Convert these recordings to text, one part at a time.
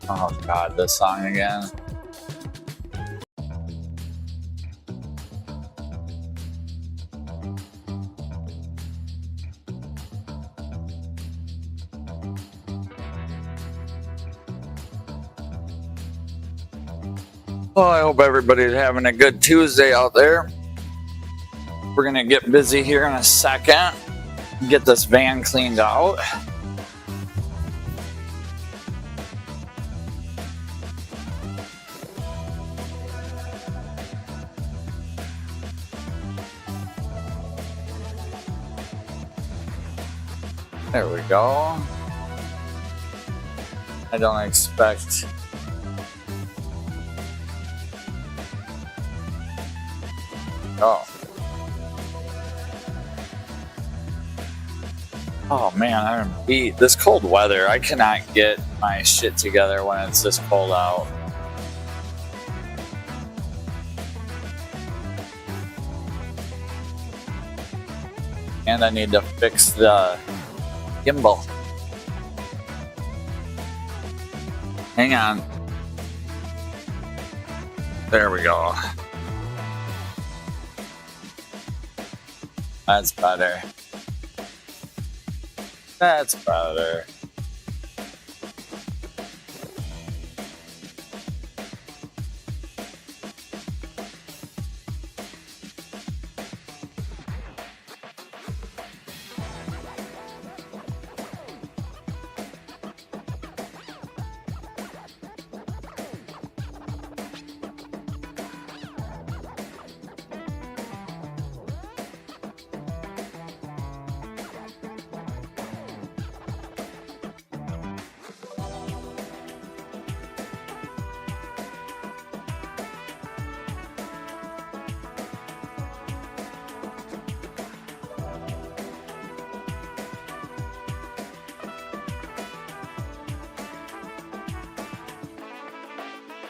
Oh god, this song again. Well, I hope everybody's having a good Tuesday out there. We're gonna get busy here in a second. Get this van cleaned out. There we go. I don't expect Oh man, I'm beat. This cold weather, I cannot get my shit together when it's this cold out. And I need to fix the gimbal. Hang on. There we go. That's better. That's better.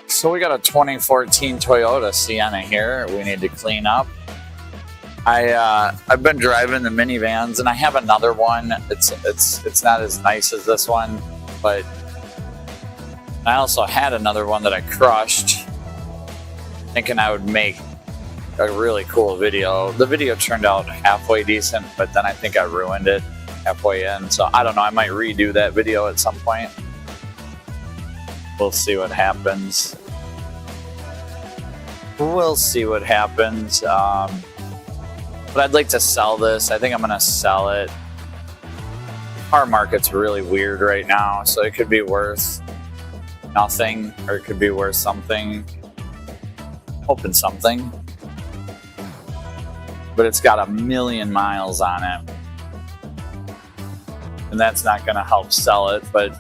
So we got a 2014 Toyota Sienna here we need to clean up. I've been driving the minivans and I have another one. It's not as nice as this one, but I also had another one that I crushed, thinking I would make a really cool video. The video turned out halfway decent, but then I think I ruined it halfway in. So I don't know, I might redo that video at some point. We'll see what happens. We'll see what happens. But I'd like to sell this. I think I'm gonna sell it. The car market's really weird right now, so it could be worth nothing, or it could be worth something. Hoping something. But it's got 1,000,000 miles on it. And that's not gonna help sell it, but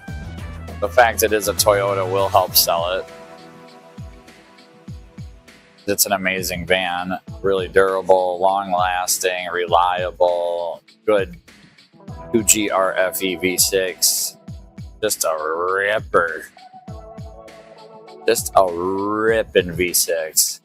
the fact it is a Toyota will help sell it. It's an amazing van, really durable, long-lasting, reliable, good 2G RFE V6. Just a ripper. Just a ripping V6.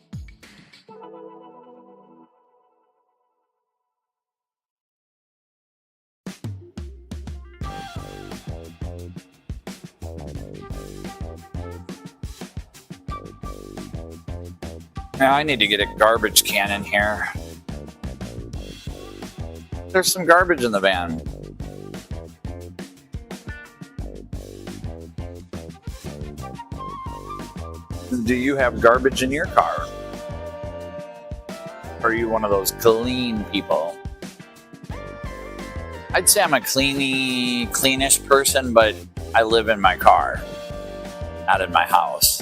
Now I need to get a garbage can in here. There's some garbage in the van. Do you have garbage in your car? Are you one of those clean people? I'd say I'm a cleanish person, but I live in my car, not in my house.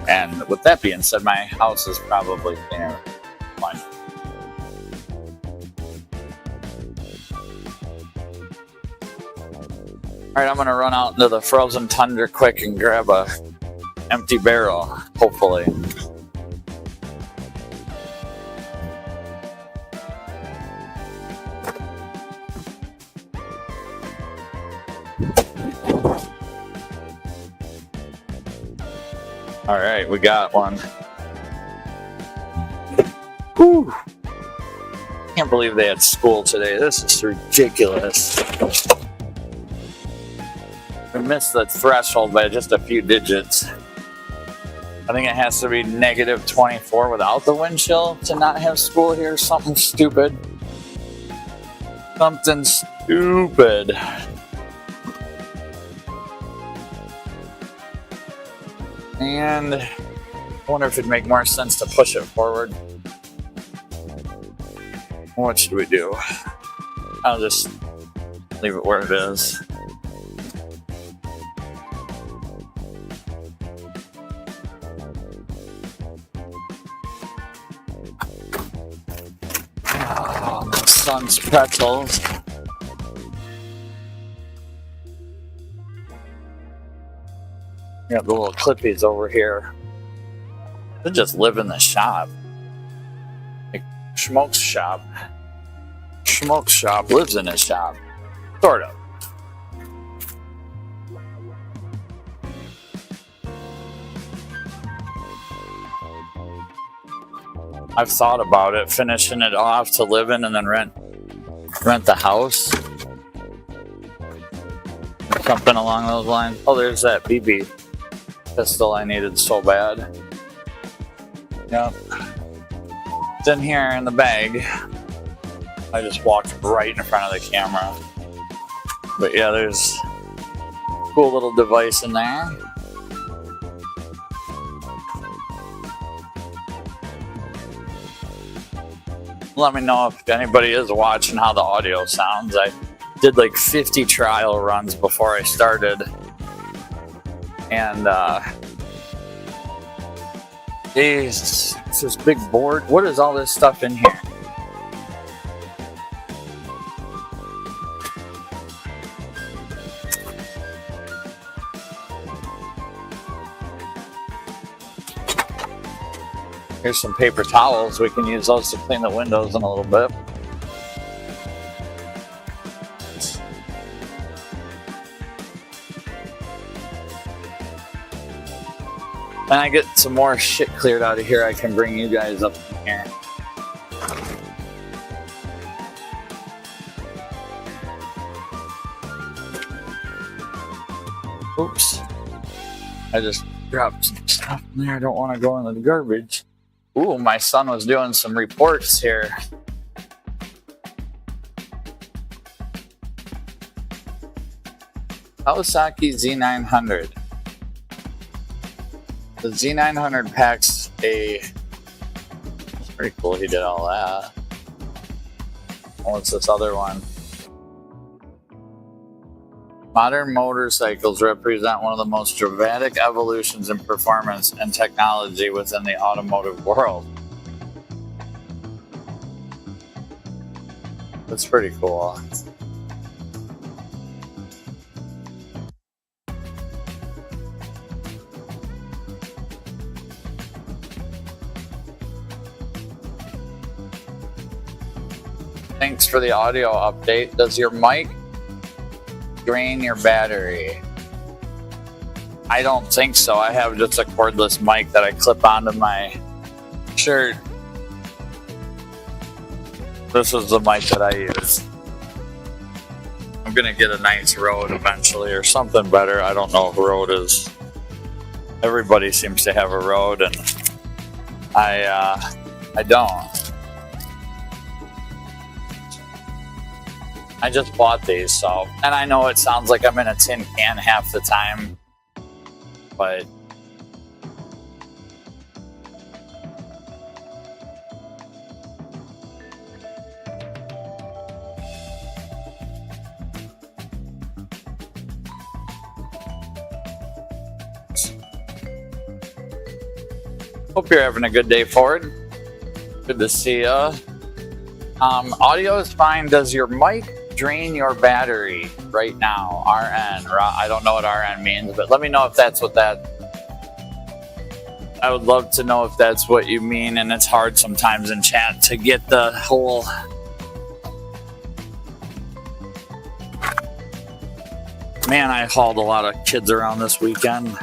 And with that being said, my house is probably cleaner. Fine. Alright, I'm gonna run out into the frozen tundra quick and grab a empty barrel, hopefully. All right, we got one. Whew. Can't believe they had school today. This is ridiculous. We missed the threshold by just a few digits. I think it has to be negative 24 without the wind chill to not have school here. Something stupid. Something stupid. And I wonder if it'd make more sense to push it forward. What should we do? I'll just leave it where it is. Oh, my son's pretzels. Got the little clippies over here. They just live in the shop. Like Schmoke's shop. Schmoke's shop lives in his shop. Sort of. I've thought about it, finishing it off to live in and then rent the house. Something along those lines. Oh, there's that BB pistol I needed so bad. Yep. It's in here in the bag. I just walked right in front of the camera. But yeah, there's a cool little device in there. Let me know if anybody is watching how the audio sounds. I did like 50 trial runs before I started. And geez, it's this big board. What is all this stuff in here? Here's some paper towels. We can use those to clean the windows in a little bit. When I get some more shit cleared out of here, I can bring you guys up in here. Oops. I just dropped some stuff in there. I don't want to go into the garbage. Ooh, my son was doing some reports here. Kawasaki Z900. The Z900 packs a... It's pretty cool he did all that. What's this other one? Modern motorcycles represent one of the most dramatic evolutions in performance and technology within the automotive world. That's pretty cool. Thanks for the audio update. Does your mic drain your battery? I don't think so. I have just a cordless mic that I clip onto my shirt. This is the mic that I use. I'm gonna get a nice Rode eventually or something better. I don't know if Rode is. Everybody seems to have a Rode and I don't. I just bought these, so, and I know it sounds like I'm in a tin can half the time, but hope you're having a good day, Ford. Good to see ya. Audio is fine. Does your mic drain your battery right now? RN. I don't know what RN means, but let me know if that's what that... I would love to know if that's what you mean, and it's hard sometimes in chat to get the whole... Man, I hauled a lot of kids around this weekend.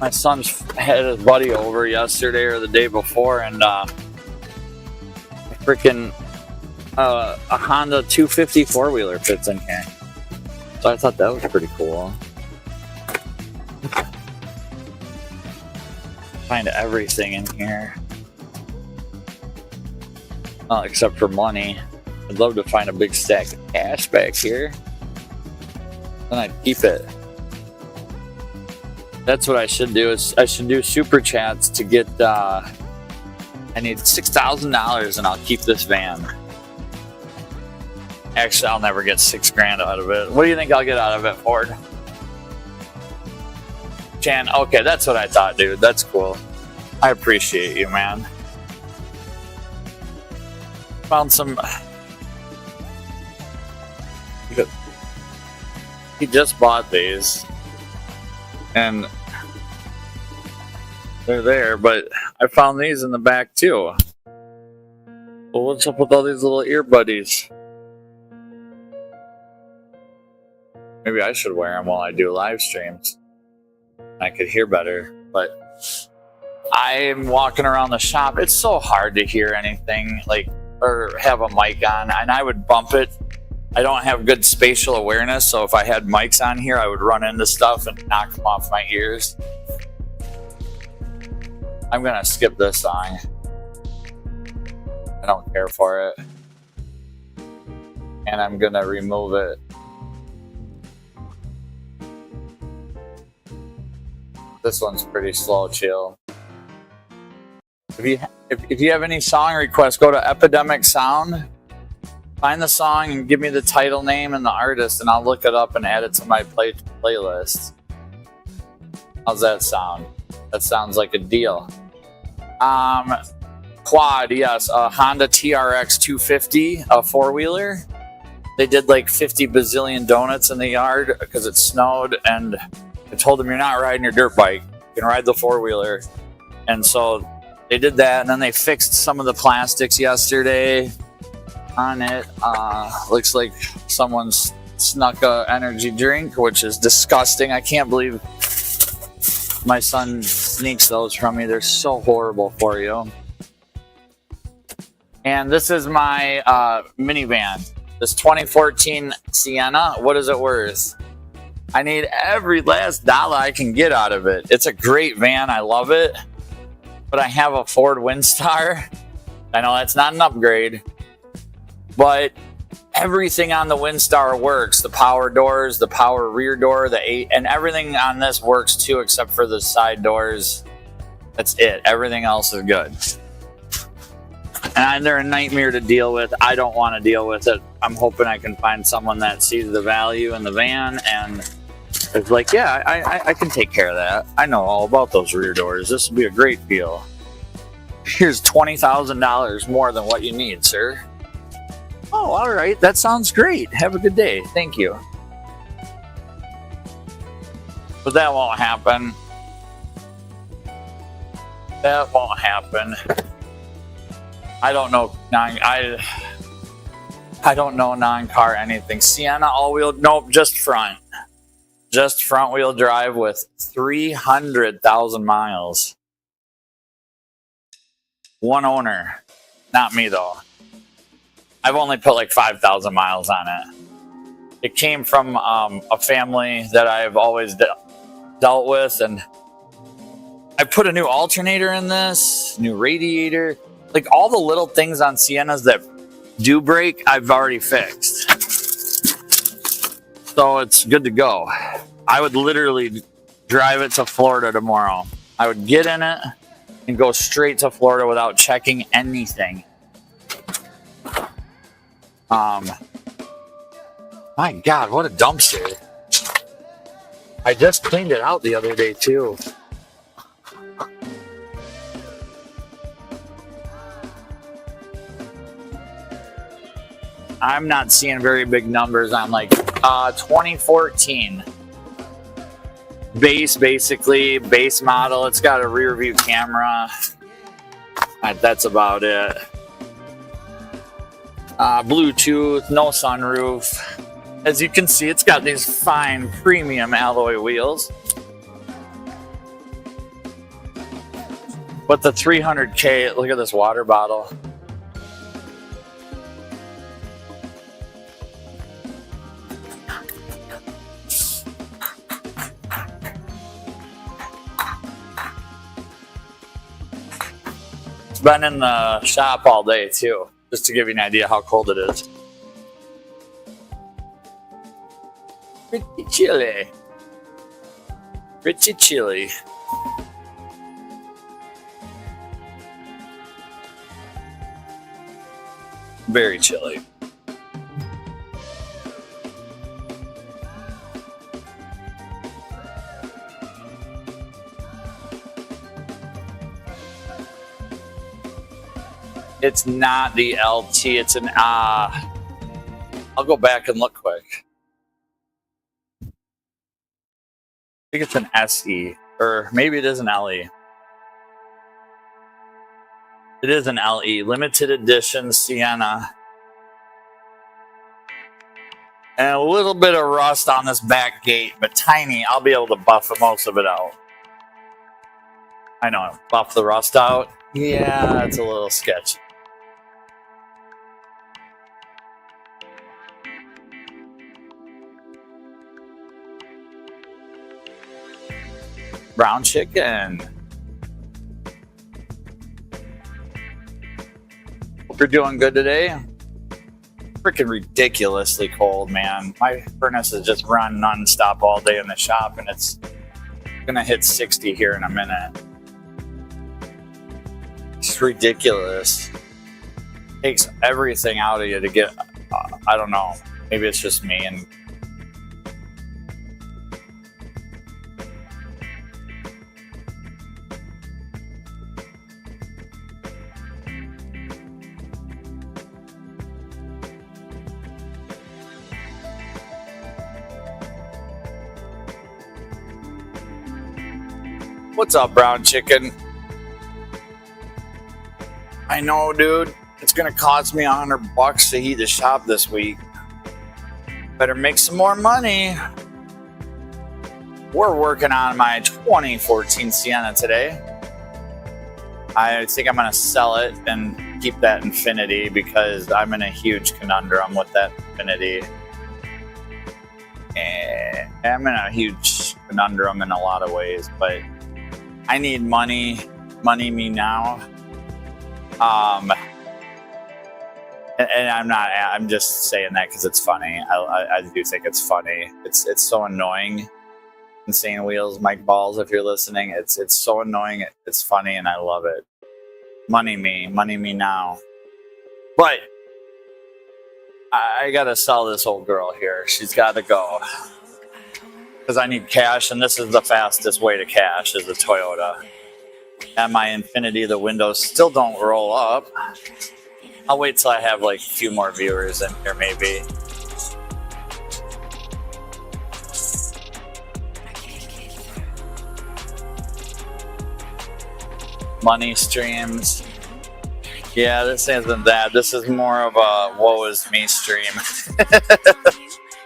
My son had his buddy over yesterday or the day before, and freaking a Honda 250 four-wheeler fits in here. So I thought that was pretty cool. Find everything in here. Except for money. I'd love to find a big stack of cash back here. Then I'd keep it. That's what I should do. Is I should do super chats to get. I need $6,000 and I'll keep this van. Actually, I'll never get $6,000 out of it. What do you think I'll get out of it, Ford? Jan, okay, that's what I thought, dude. That's cool. I appreciate you, man. Found some. He just bought these, and they're there, but I found these in the back too. Well, what's up with all these little ear buddies? Maybe I should wear them while I do live streams. I could hear better, but I'm walking around the shop. It's so hard to hear anything, like, or have a mic on, and I would bump it. I don't have good spatial awareness, so if I had mics on here, I would run into stuff and knock them off my ears. I'm gonna skip this song. I don't care for it. And I'm gonna remove it. This one's pretty slow, chill. If you have any song requests, go to Epidemic Sound. Find the song and give me the title name and the artist, and I'll look it up and add it to my playlist. How's that sound? That sounds like a deal. Quad, yes, a Honda TRX 250, a four-wheeler. They did like 50 bazillion donuts in the yard because it snowed, and I told them, you're not riding your dirt bike. You can ride the four-wheeler. And so they did that, and then they fixed some of the plastics yesterday on it. Looks like someone's snuck a energy drink, which is disgusting. I can't believe my son sneaks those from me. They're so horrible for you. And this is my minivan. This 2014 Sienna. What is it worth? I need every last dollar I can get out of it. It's a great van. I love it. But I have a Ford Windstar. I know that's not an upgrade. But everything on the Windstar works. The power doors, the power rear door, and everything on this works too, except for the side doors. That's it. Everything else is good. And they're a nightmare to deal with. I don't want to deal with it. I'm hoping I can find someone that sees the value in the van and is like, yeah, I can take care of that. I know all about those rear doors. This would be a great deal. Here's $20,000 more than what you need, sir. Oh, all right. That sounds great. Have a good day. Thank you. But that won't happen. That won't happen. I don't know. I don't know non-car anything. Sienna all-wheel. Nope, just front. Just front-wheel drive with 300,000 miles. One owner. Not me, though. I've only put like 5,000 miles on it. It came from a family that I've always dealt with, and I put a new alternator in this, new radiator. Like all the little things on Siennas that do break, I've already fixed. So it's good to go. I would literally drive it to Florida tomorrow. I would get in it and go straight to Florida without checking anything. My God, what a dumpster. I just cleaned it out the other day too. I'm not seeing very big numbers on like 2014 base model. It's got a rear view camera. That's about it. Bluetooth, no sunroof. As you can see, it's got these fine premium alloy wheels. But the 300K, look at this water bottle. been in the shop all day too, just to give you an idea how cold it is. Pretty chilly. Pretty chilly. Very chilly. It's not the LT, it's an I'll go back and look quick. I think it's an SE, or maybe it is an LE. It is an LE, limited edition Sienna. And a little bit of rust on this back gate, but tiny. I'll be able to buff most of it out. I know, buff the rust out. Yeah, it's a little sketchy. Brown chicken. Hope you're doing good today. Freaking ridiculously cold, man. My furnace has just run nonstop all day in the shop, and it's gonna hit 60 here in a minute. It's ridiculous. Takes everything out of you to get, I don't know, maybe it's just me. And what's up, brown chicken? I know, dude. It's gonna cost me $100 to heat the shop this week. Better make some more money. We're working on my 2014 Sienna today. I think I'm gonna sell it and keep that Infinity because I'm in a huge conundrum with that Infinity. And I'm in a huge conundrum in a lot of ways, but I need money me now. And I'm just saying that because it's funny. I do think it's funny. It's so annoying. Insane Wheels, Mike Balls, if you're listening, it's so annoying. It's funny and I love it. Money me now. But I gotta sell this old girl here. She's gotta go. Because I need cash, and this is the fastest way to cash is a Toyota. And my Infinity, the windows still don't roll up. I'll wait till I have like a few more viewers in here, maybe. Money streams. Yeah, this isn't that. This is more of a woe is me stream.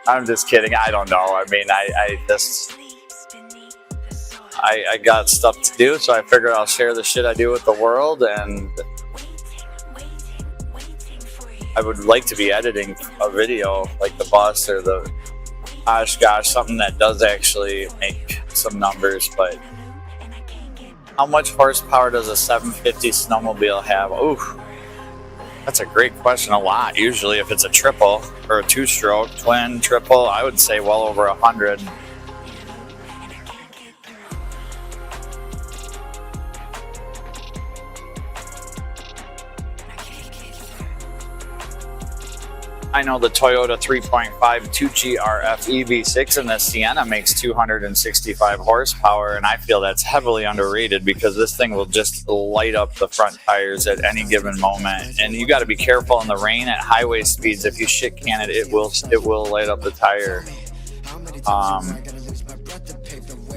I'm just kidding. I don't know. I mean, I got stuff to do, so I figured I'll share the shit I do with the world, and I would like to be editing a video like the bus or the gosh, something that does actually make some numbers. But how much horsepower does a 750 snowmobile have? Ooh, that's a great question. A lot. Usually if it's a triple or a two-stroke, twin, triple, I would say well over 100. I know the Toyota 3.5 2G RF EV6 and the Sienna makes 265 horsepower, and I feel that's heavily underrated because this thing will just light up the front tires at any given moment. And you got to be careful in the rain at highway speeds. If you shit can it, it will light up the tire.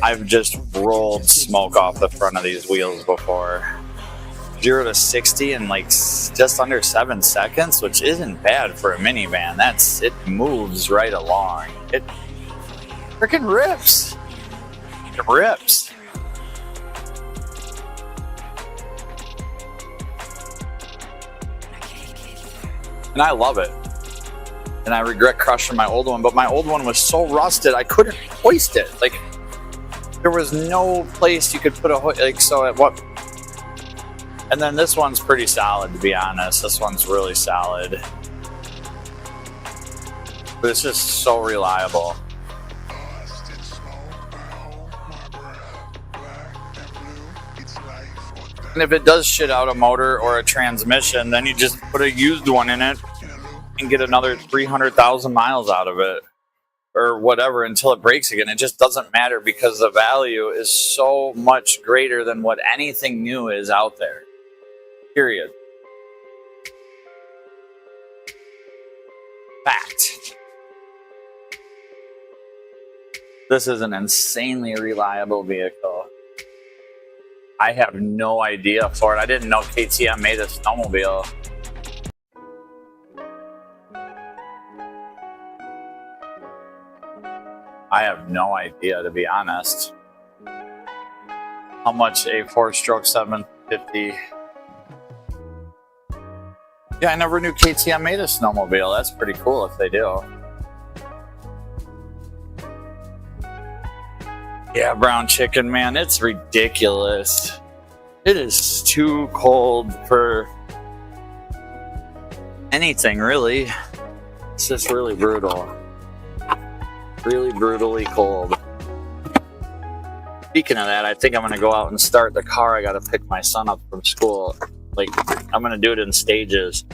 I've just rolled smoke off the front of these wheels before. 0 to 60 in like just under 7 seconds, which isn't bad for a minivan. It moves right along. It freaking rips. It rips. And I love it. And I regret crushing my old one, but my old one was so rusted I couldn't hoist it. Like there was no place you could put a hoist. Like so, And then this one's pretty solid, to be honest. This one's really solid. This is so reliable. And if it does shit out a motor or a transmission, then you just put a used one in it and get another 300,000 miles out of it or whatever until it breaks again. It just doesn't matter because the value is so much greater than what anything new is out there. Period. Fact. This is an insanely reliable vehicle. I have no idea for it. I didn't know KTM made a snowmobile. I have no idea, to be honest, how much a 4-stroke 750. Yeah, I never knew KTM made a snowmobile. That's pretty cool if they do. Yeah, brown chicken, man, it's ridiculous. It is too cold for anything, really. It's just really brutal. Really brutally cold. Speaking of that, I think I'm gonna go out and start the car. I gotta pick my son up from school. Like, I'm gonna do it in stages.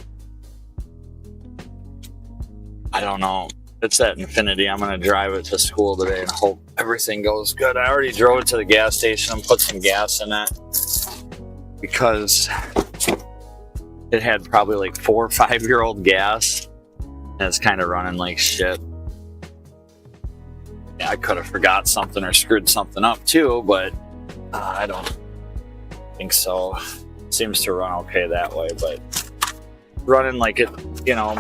I don't know. It's that Infinity. I'm gonna drive it to school today and hope everything goes good. I already drove it to the gas station and put some gas in it because it had probably like 4 or 5-year-old gas and it's kind of running like shit. Yeah, I could have forgot something or screwed something up too, but I don't think so. It seems to run okay that way, but running like it, you know,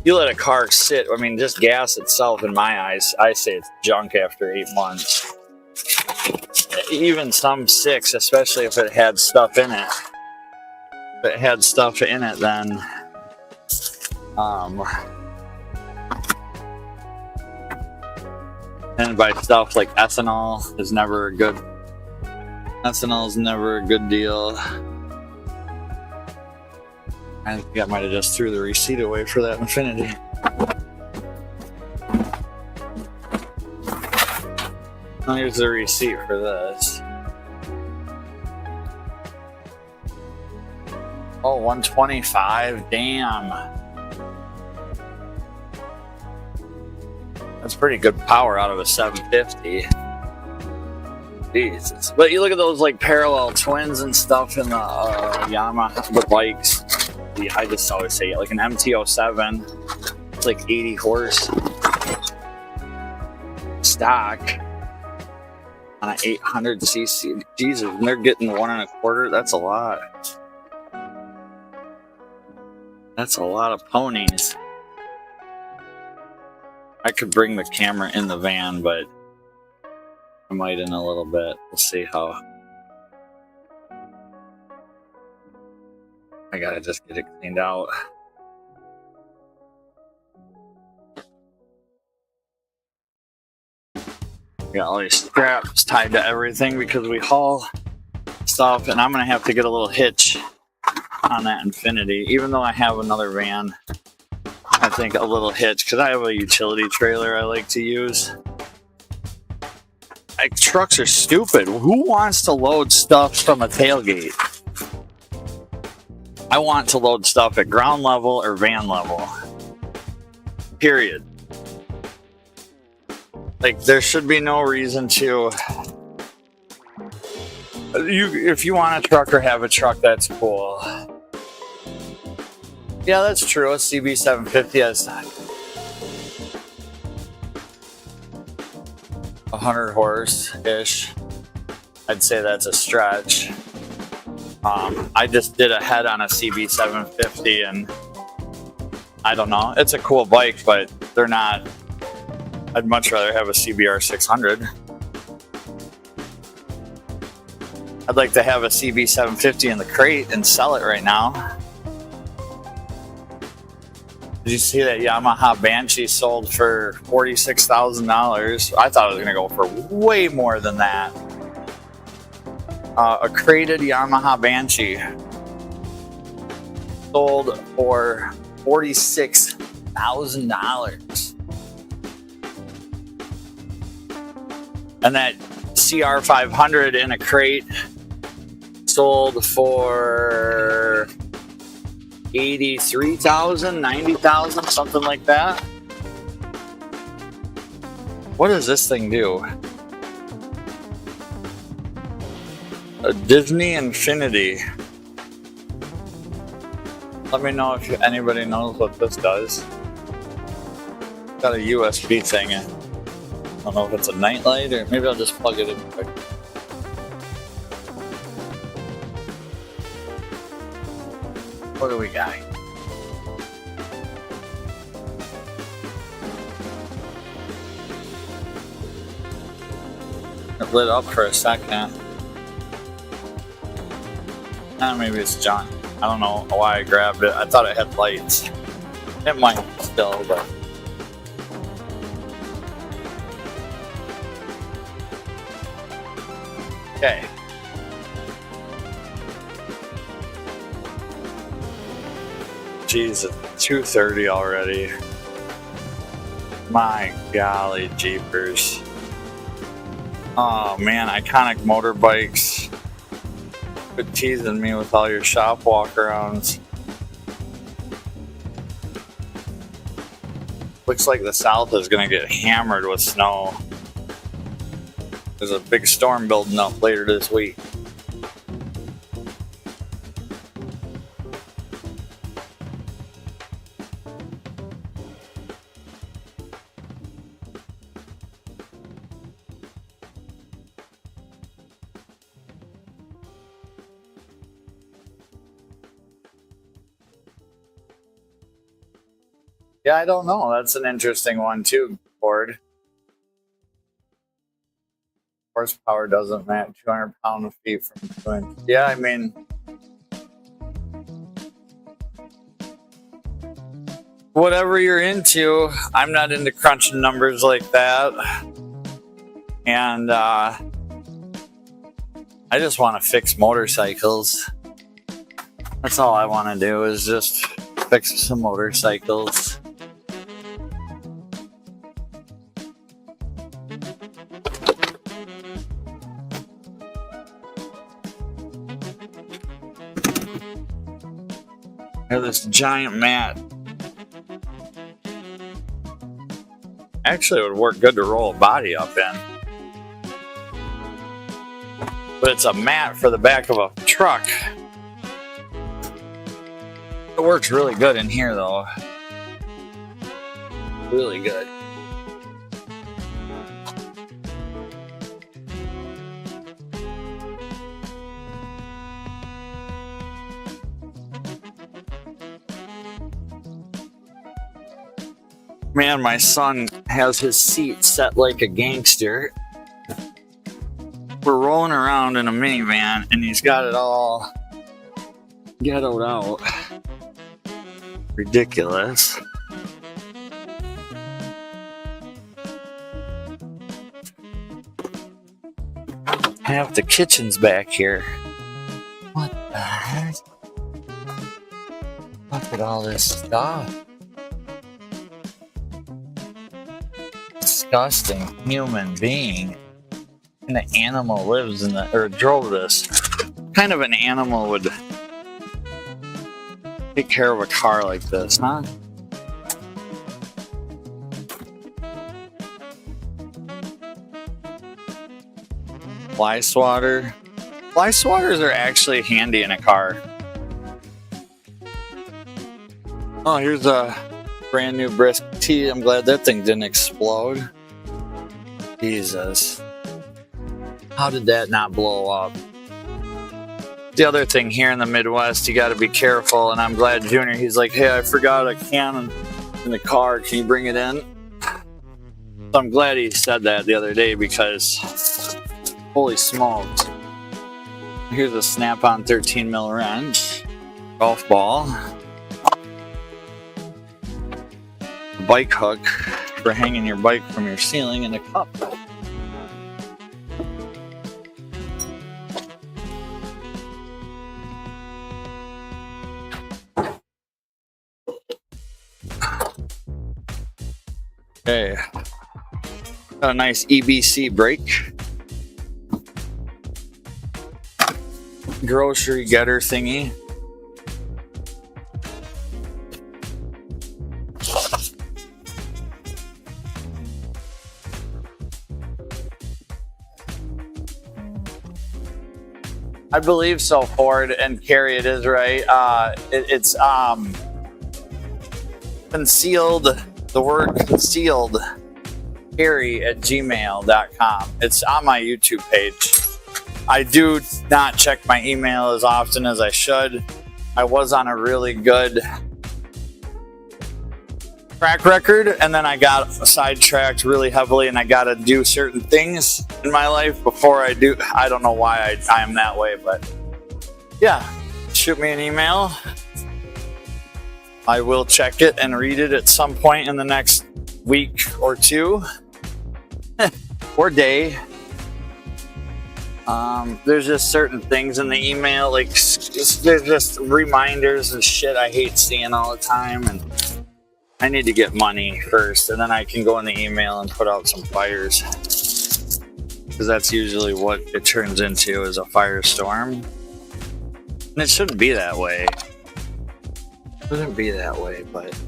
you let a car sit, I mean, just gas itself, in my eyes, I say it's junk after 8 months. Even some 6, especially if it had stuff in it. If it had stuff in it, then and by stuff like ethanol is never a good. Ethanol is never a good deal. I think I might have just threw the receipt away for that Infinity. Oh, here's the receipt for this. Oh, 125. Damn. That's pretty good power out of a 750. Jesus. But you look at those like parallel twins and stuff in the Yamaha, the bikes. I just always say like an MT-07. It's like 80 horse stock on an 800cc. Jesus, and they're getting 1 1/4. That's a lot. That's a lot of ponies. I could bring the camera in the van, but I might in a little bit. We'll see how. I gotta just get it cleaned out. Got all these straps tied to everything because we haul stuff, and I'm gonna have to get a little hitch on that Infinity, even though I have another van. I think a little hitch, because I have a utility trailer I like to use. Like, trucks are stupid. Who wants to load stuff from a tailgate? I want to load stuff at ground level or van level. Period. Like, there should be no reason to. If you want a truck or have a truck, that's cool. Yeah, that's true. A CB750 has 100 horse-ish. I'd say that's a stretch. I just did a head on a CB750, and I don't know. It's a cool bike, but they're not. I'd much rather have a CBR 600. I'd like to have a CB750 in the crate and sell it right now. Did you see that Yamaha Banshee sold for $46,000? I thought it was going to go for way more than that. A crated Yamaha Banshee sold for $46,000. And that CR500 in a crate sold for 83,000, 90,000, something like that. What does this thing do? A Disney Infinity. Let me know if anybody knows what this does. Got a USB thing. I don't know if it's a nightlight or maybe I'll just plug it in quick. What do we got? It lit up for a second. Maybe it's junk. I don't know why I grabbed it. I thought it had lights. It might still, but. Okay. Jeez, it's 2:30 already. My golly jeepers. Oh man, iconic motorbikes. Quit teasing me with all your shop walk-arounds. Looks like the south is gonna get hammered with snow. There's a big storm building up later this week. Yeah, I don't know. That's an interesting one too, Ford. Horsepower doesn't match 200 pound-feet from 2 inches. Yeah, I mean, whatever you're into, I'm not into crunching numbers like that. And I just want to fix motorcycles. That's all I want to do is just fix some motorcycles. I have this giant mat. Actually, it would work good to roll a body up in. But it's a mat for the back of a truck. It works really good in here, though. Really good. Man, my son has his seat set like a gangster. We're rolling around in a minivan and he's got it all ghettoed out. Ridiculous. Half the kitchen's back here. What the heck? Look at all this stuff. Disgusting human being. And the animal lives in the, or drove this. What kind of an animal would take care of a car like this, huh? Fly swatter. Fly swatters are actually handy in a car. Oh, here's a brand new brisk tea. I'm glad that thing didn't explode. Jesus. How did that not blow up? The other thing here in the Midwest, you got to be careful. And I'm glad Junior, he's like, hey, I forgot a can in the car. Can you bring it in? So I'm glad he said that the other day because holy smokes. Here's a snap-on 13 mil wrench. Golf ball. A bike hook for hanging your bike from your ceiling in a cup. Got a nice EBC brake. Grocery getter thingy. I believe so, Ford, and Carrie, it is right. It's concealed, the word concealed, Carrie at gmail.com. It's on my YouTube page. I do not check my email as often as I should. I was on a really good track record, and then I got sidetracked really heavily, and I got to do certain things in my life before I do. I don't know why I am that way, but yeah, shoot me an email. I will check it and read it at some point in the next week or two or day. There's just certain things in the email, like there's just reminders and shit I hate seeing all the time, and I need to get money first, and then I can go in the email and put out some fires, because that's usually what it turns into, is a firestorm. And it shouldn't be that way. It shouldn't be that way, but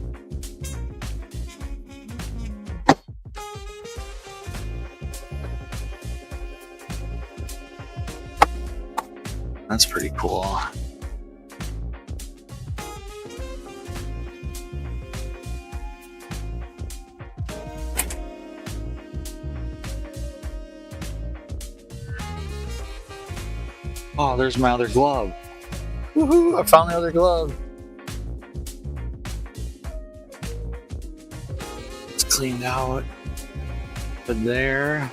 that's pretty cool. Oh, there's my other glove. Woohoo! I found the other glove. It's cleaned out. But there.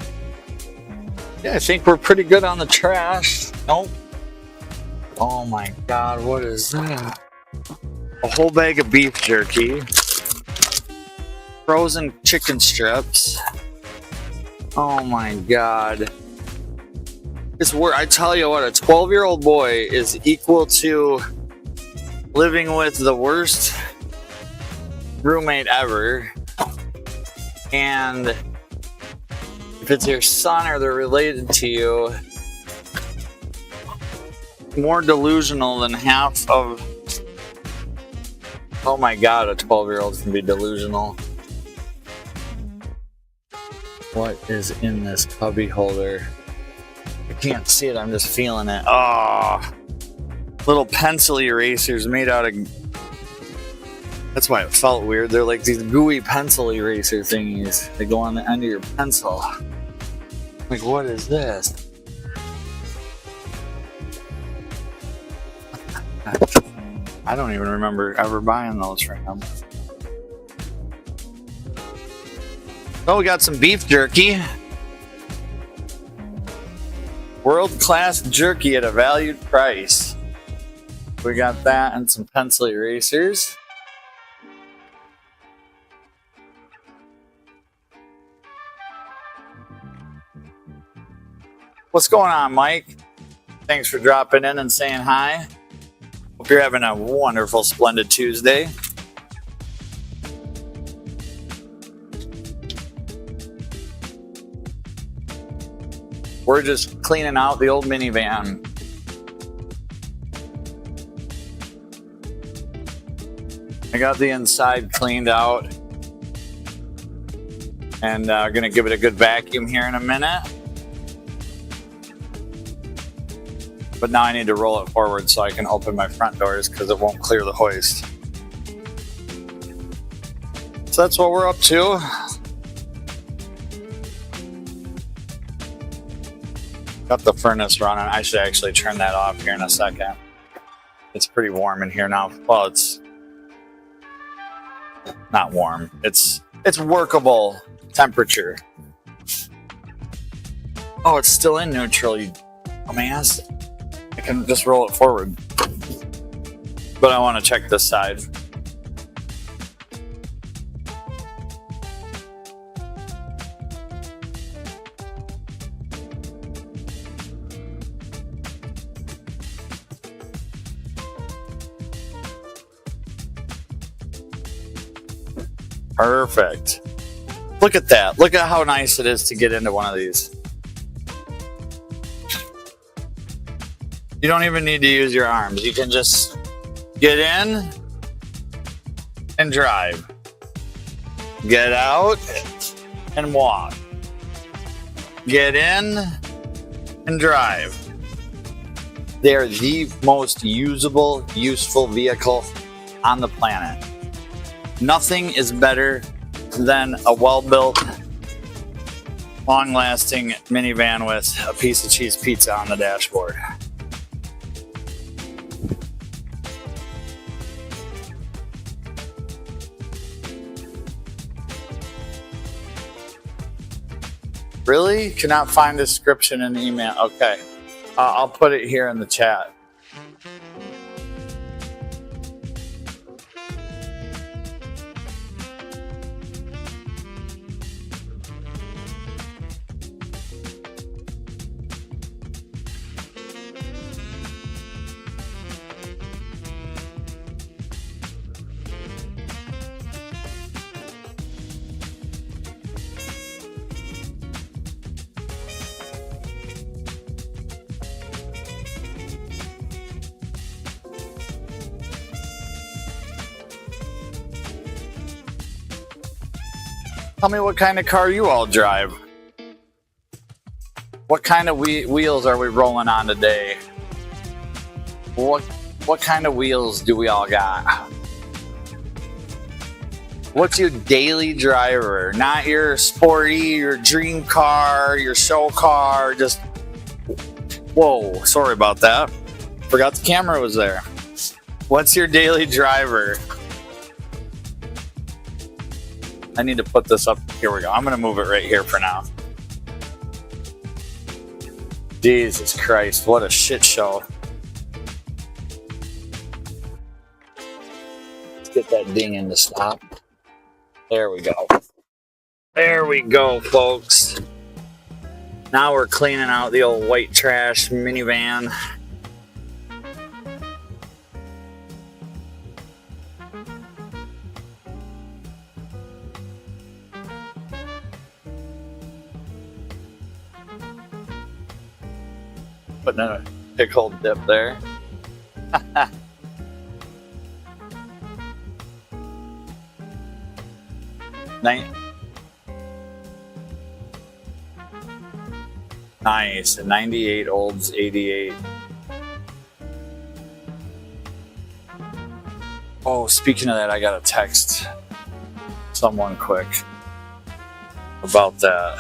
Yeah, I think we're pretty good on the trash. Nope. Oh my god, what is that? A whole bag of beef jerky. Frozen chicken strips. Oh my god. I tell you what, a 12-year-old boy is equal to living with the worst roommate ever. And if it's your son or they're related to you, more delusional than half of... Oh my god, a 12-year-old can be delusional. What is in this cubby holder? I can't see it, I'm just feeling it. Oh, little pencil erasers made out of... That's why it felt weird. They're like these gooey pencil eraser thingies. They go on the end of your pencil. Like, what is this? I don't even remember ever buying those from them. Oh, we got some beef jerky. World-class jerky at a valued price. We got that and some pencil erasers. What's going on, Mike? Thanks for dropping in and saying hi. Hope you're having a wonderful, splendid Tuesday. We're just cleaning out the old minivan. I got the inside cleaned out and gonna give it a good vacuum here in a minute. But now I need to roll it forward so I can open my front doors because it won't clear the hoist. So that's what we're up to. Got the furnace running. I should actually turn that off here in a second. It's pretty warm in here now. Well, it's not warm. It's workable temperature. Oh, it's still in neutral, you dumbass. I can just roll it forward. But I want to check this side. Perfect. Look at that. Look at how nice it is to get into one of these. You don't even need to use your arms. You can just get in and drive. Get out and walk. Get in and drive. They are the most usable, useful vehicle on the planet. Nothing is better than a well-built, long-lasting minivan with a piece of cheese pizza on the dashboard. Really? Cannot find description in the email. Okay. I'll put it here in the chat. Tell me what kind of car you all drive. What kind of wheels are we rolling on today? What kind of wheels do we all got? What's your daily driver? Not your sporty, your dream car, your show car. Just, whoa, sorry about that. Forgot the camera was there. What's your daily driver? I need to put this up. Here we go. I'm going to move it right here for now. Jesus Christ, what a shit show. Let's get that ding in to stop. There we go. There we go, folks. Now we're cleaning out the old white trash minivan. Putting a pickle dip there. Nice. 98 Olds 88. Oh, speaking of that, I gotta text someone quick about that.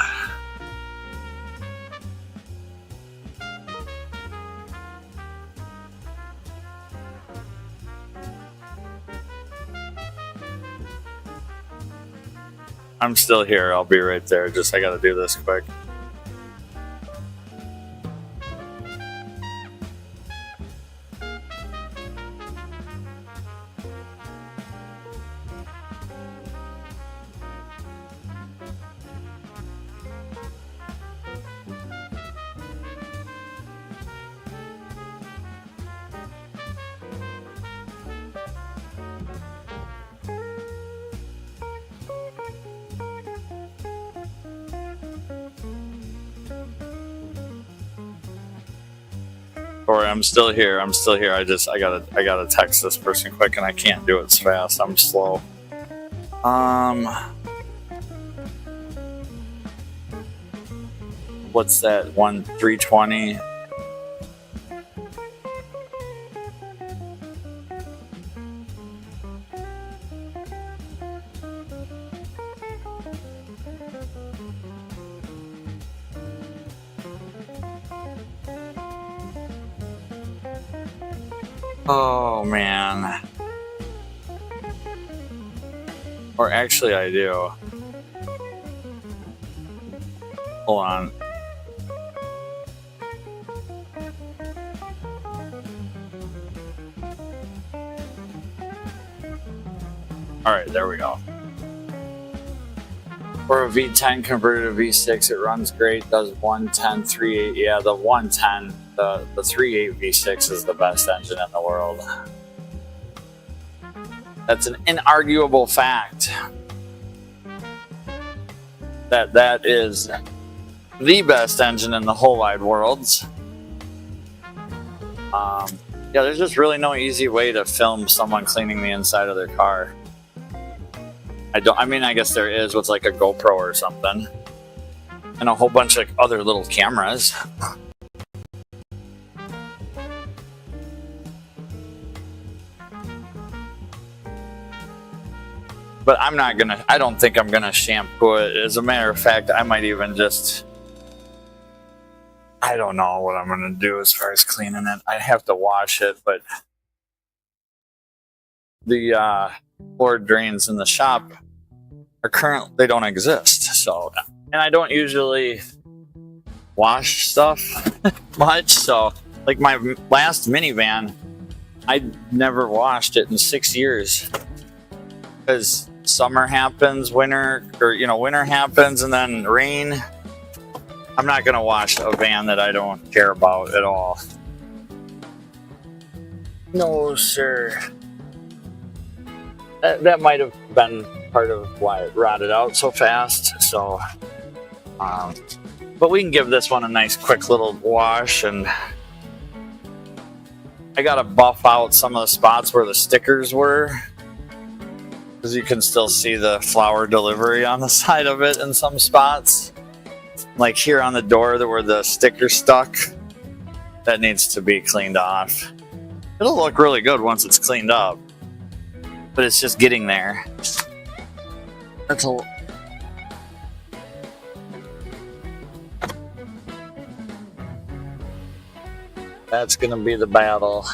I'm still here. I'll be right there. Just I gotta do this quick. Corey, I'm still here. I gotta text this person quick, and I can't do it as fast. I'm slow. What's that? 320. Oh man. Or actually I do. Hold on. Alright, there we go. For a V10 converted to V6, it runs great, does 110, 3.8. Yeah, the 110, the 3.8 V6 is the best engine in the world. That's an inarguable fact. that is the best engine in the whole wide world. Yeah, there's just really no easy way to film someone cleaning the inside of their car. I mean, I guess there is with like a GoPro or something. And a whole bunch of other little cameras. But I don't think I'm gonna shampoo it. As a matter of fact, I might even just, I don't know what I'm gonna do as far as cleaning it. I have to wash it, but the floor drains in the shop they don't exist. So, and I don't usually wash stuff much. So, like my last minivan, I never washed it in 6 years because summer happens, winter happens, and then rain. I'm not gonna wash a van that I don't care about at all. No, sir. That might have been part of why it rotted out so fast. So, but we can give this one a nice quick little wash, and I gotta buff out some of the spots where the stickers were, because you can still see the flower delivery on the side of it in some spots. Like here on the door where the sticker stuck, that needs to be cleaned off. It'll look really good once it's cleaned up, but it's just getting there. That's gonna be the battle.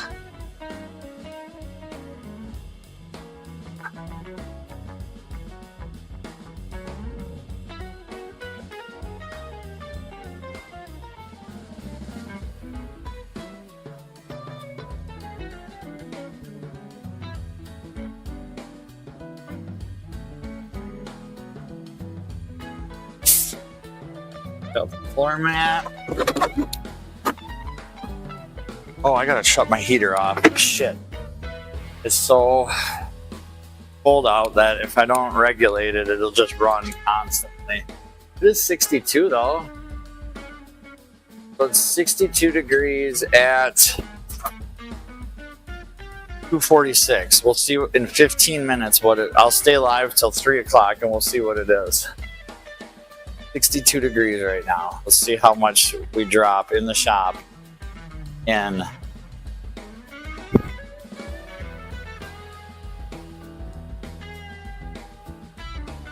Got the floor mat. Oh, I gotta shut my heater off. Shit. It's so cold out that if I don't regulate it, it'll just run constantly. It is 62 though. So it's 62 degrees at 246. We'll see in 15 minutes I'll stay live till 3 o'clock and we'll see what it is. 62 degrees right now. Let's see how much we drop in the shop. And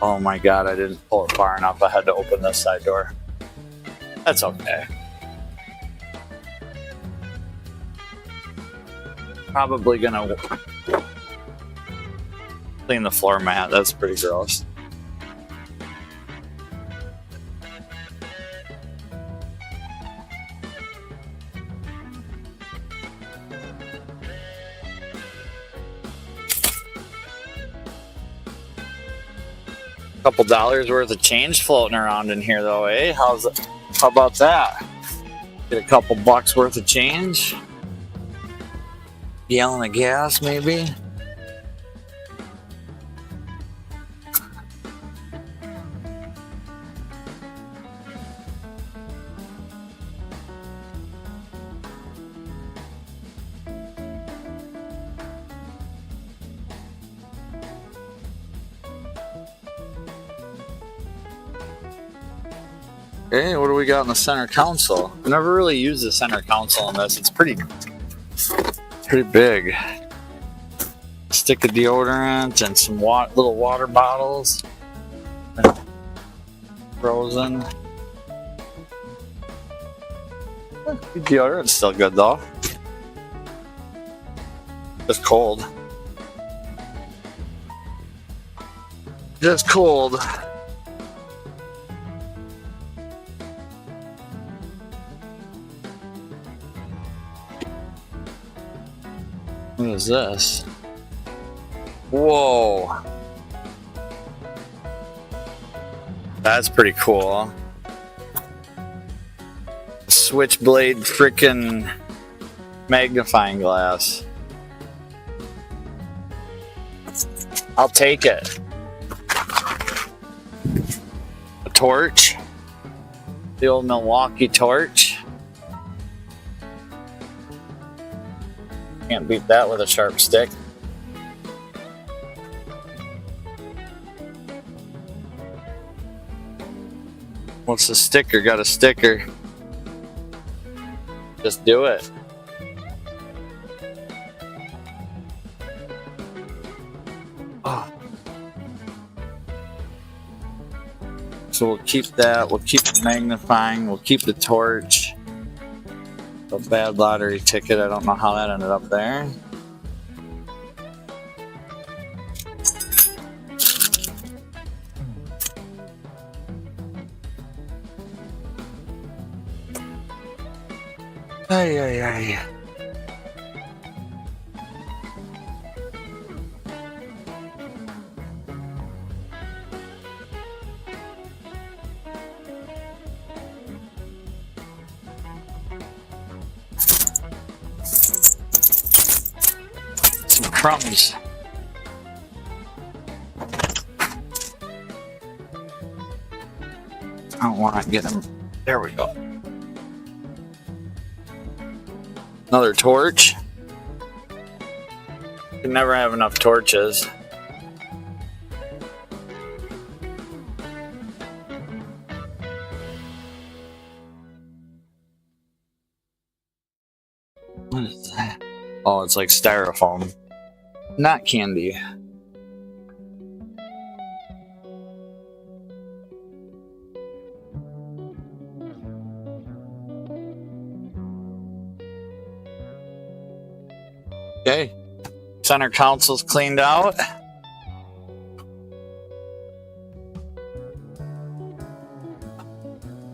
oh my god, I didn't pull it far enough. I had to open this side door. That's okay. Probably gonna clean the floor mat. That's pretty gross. Couple dollars worth of change floating around in here though, eh? How about that? Get a couple bucks worth of change. Gallon of gas maybe. Okay, what do we got in the center console? I never really used the center console in this. It's pretty big. Stick of deodorant and some little water bottles. Frozen. Deodorant's still good though. Just cold. Just cold. What is this? Whoa. That's pretty cool. Switchblade frickin' magnifying glass. I'll take it. torch. The old Milwaukee torch. Can't beat that with a sharp stick. What's the sticker? Got a sticker. Just do it. Oh. So we'll keep that. We'll keep the magnifying. We'll keep the torch. A bad lottery ticket. I don't know how that ended up there. Ay, ay, ay. Some crumbs. I don't want to get them. There we go. Another torch. You can never have enough torches. What is that? Oh, it's like styrofoam. Not candy. Okay, center console's cleaned out.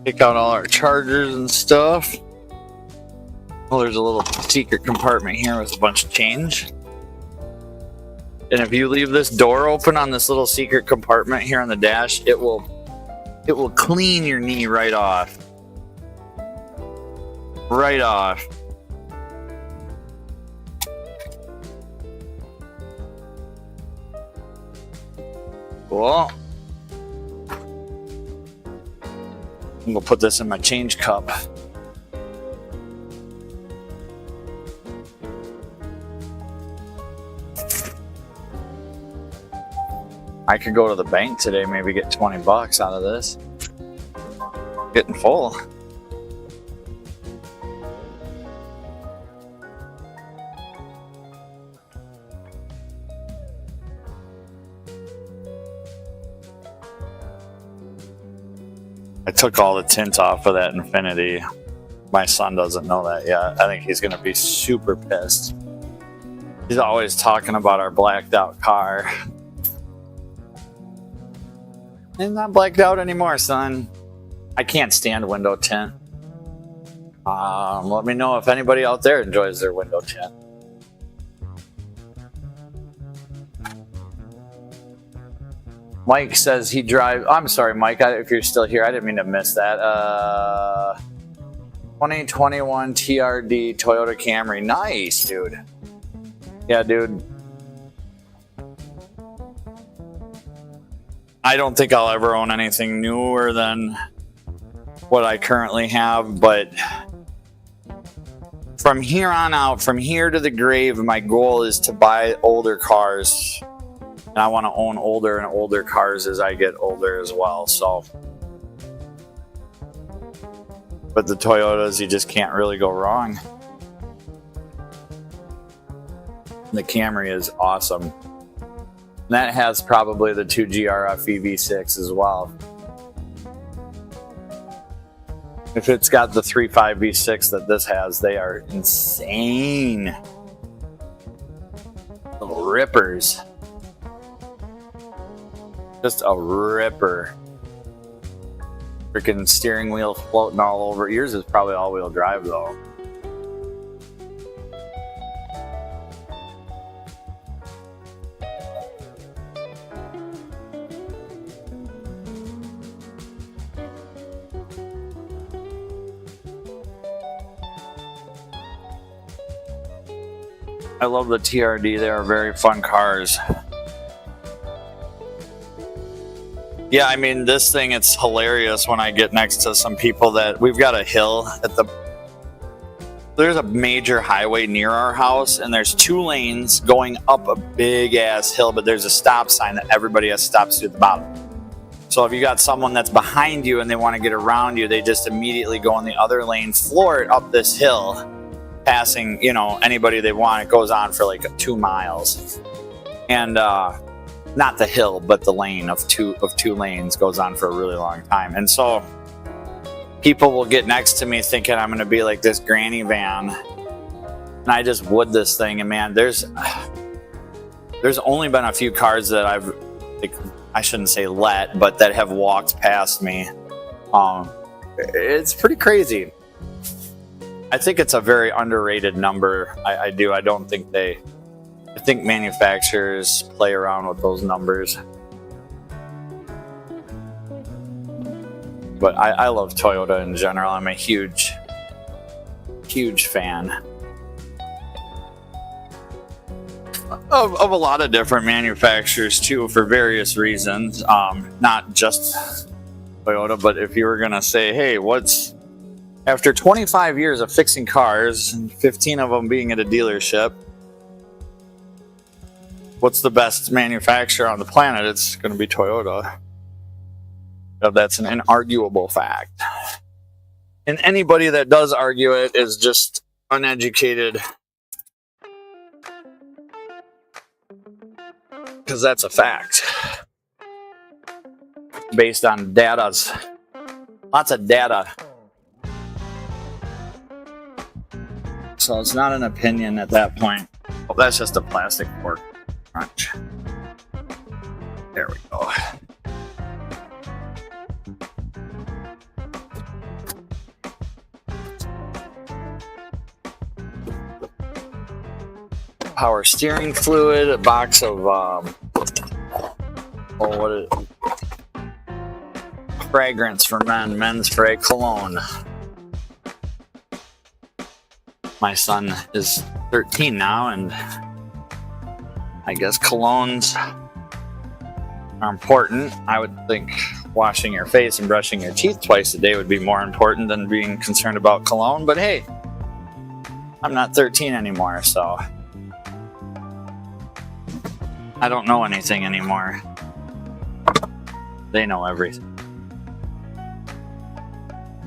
Take out all our chargers and stuff. Oh, there's a little secret compartment here with a bunch of change. And if you leave this door open on this little secret compartment here on the dash, it will clean your knee right off. Right off. Cool. I'm gonna put this in my change cup. I could go to the bank today, maybe get 20 bucks out of this. Getting full. I took all the tint off of that Infinity. My son doesn't know that yet. I think he's gonna be super pissed. He's always talking about our blacked out car. It's not blacked out anymore, son. I can't stand window tint. Let me know if anybody out there enjoys their window tint. Mike says he drives. I'm sorry, Mike, if you're still here. I didn't mean to miss that. 2021 TRD Toyota Camry. Nice, dude. Yeah, dude. I don't think I'll ever own anything newer than what I currently have, but from here on out, from here to the grave, my goal is to buy older cars. And I want to own older and older cars as I get older as well. So, but the Toyotas, you just can't really go wrong. The Camry is awesome. And that has probably the 2GRF EV6 as well. If it's got the 3.5 V6 that this has, they are insane. Little rippers. Just a ripper. Freaking steering wheel floating all over. Yours is probably all-wheel drive though. I love the TRD. They are very fun cars. Yeah, I mean, this thing, it's hilarious when I get next to some people that we've got a hill at the. There's a major highway near our house, and there's 2 lanes going up a big ass hill, but there's a stop sign that everybody has stops to at the bottom. So if you got someone that's behind you and they want to get around you, they just immediately go in the other lane, floor it up this hill, passing, you know, anybody they want. It goes on for like 2 miles. And not the hill, but the lane of two lanes goes on for a really long time. And so people will get next to me thinking I'm going to be like this granny van, and I just wood this thing. And man, there's only been a few cars that I've, like, I shouldn't say but that have walked past me. It's pretty crazy. I think it's a very underrated number. I think manufacturers play around with those numbers. But I love Toyota in general. I'm a huge fan of a lot of different manufacturers too, for various reasons. Not just Toyota, but if you were gonna say, hey, after 25 years of fixing cars and 15 of them being at a dealership, what's the best manufacturer on the planet? It's going to be Toyota. That's an inarguable fact. And anybody that does argue it is just uneducated. Because that's a fact. Based on lots of data. So it's not an opinion at that point. Oh, that's just a plastic fork crunch. There we go. Power steering fluid, a box of fragrance for men, men's spray, cologne. My son is 13 now, and I guess colognes are important. I would think washing your face and brushing your teeth twice a day would be more important than being concerned about cologne. But hey, I'm not 13 anymore, so I don't know anything anymore. They know everything.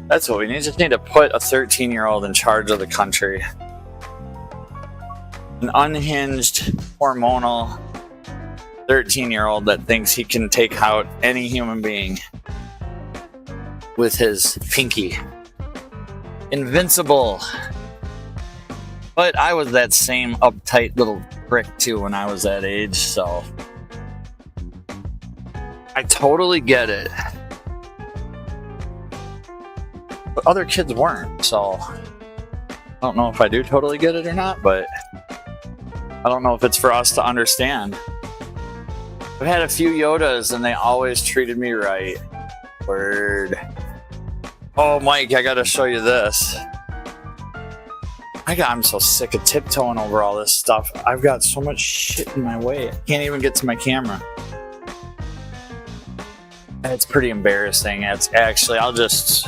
That's what we need. Just need to put a 13-year-old in charge of the country. An unhinged, hormonal 13-year-old that thinks he can take out any human being with his pinky. Invincible. But I was that same uptight little prick too when I was that age, so I totally get it. But other kids weren't, so I don't know if I do totally get it or not, but I don't know if it's for us to understand. I've had a few Yodas and they always treated me right. Word. Oh, Mike, I gotta show you this. I'm so sick of tiptoeing over all this stuff. I've got so much shit in my way. I can't even get to my camera. It's pretty embarrassing. It's actually, I'll just...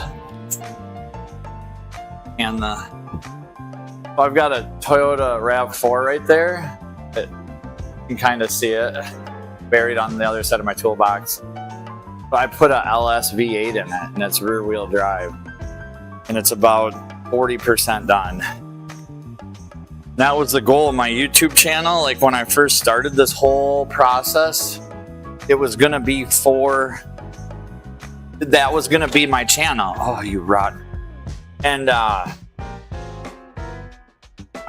And I've got a Toyota RAV4 right there. You can kind of see it buried on the other side of my toolbox. But I put a LS V8 in it, and it's rear wheel drive. And it's about 40% done. That was the goal of my YouTube channel. Like when I first started this whole process, it was gonna be that was gonna be my channel. Oh, you rotten. And I'm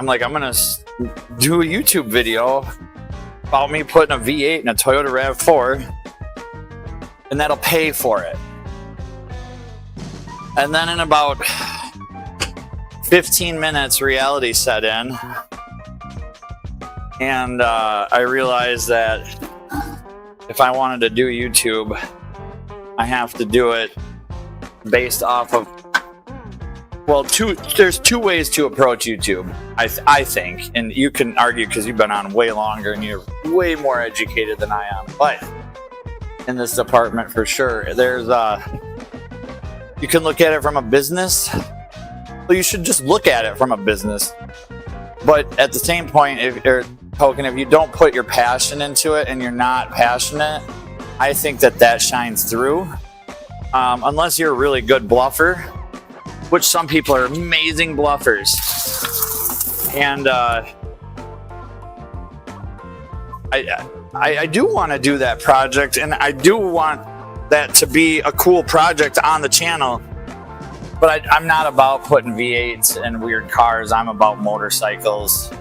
like, I'm gonna do a YouTube video about me putting a V8 in a Toyota RAV4, and that'll pay for it. And then in about 15 minutes, reality set in, and I realized that if I wanted to do YouTube, I have to do it based off of, well, there's two ways to approach YouTube, I think, and you can argue because you've been on way longer and you're way more educated than I am, but in this department for sure. There's you can look at it from a business. Well, you should just look at it from a business. But at the same point, if you don't put your passion into it and you're not passionate, I think that shines through. Unless you're a really good bluffer, which some people are amazing bluffers. And I do want to do that project, and I do want that to be a cool project on the channel. But I'm not about putting V8s in weird cars. I'm about motorcycles.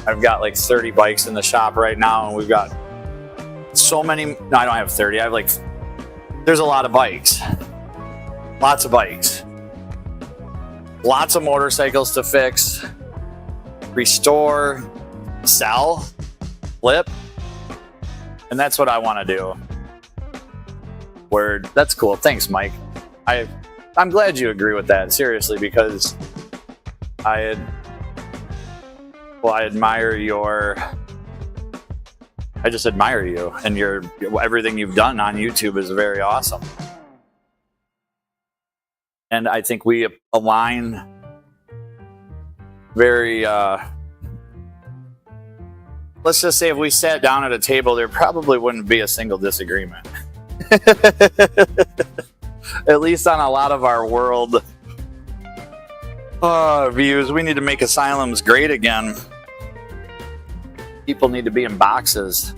I've got like 30 bikes in the shop right now, and we've got so many. No, I don't have 30. I have there's a lot of bikes. Lots of bikes. Lots of motorcycles to fix, restore, sell, flip. And that's what I want to do. Word. That's cool. Thanks, Mike. I'm glad you agree with that, seriously, because I admire I just admire you, and everything you've done on YouTube is very awesome. And I think we align very, let's just say if we sat down at a table, there probably wouldn't be a single disagreement. At least on a lot of our world views. We need to make asylums great again. People need to be in boxes.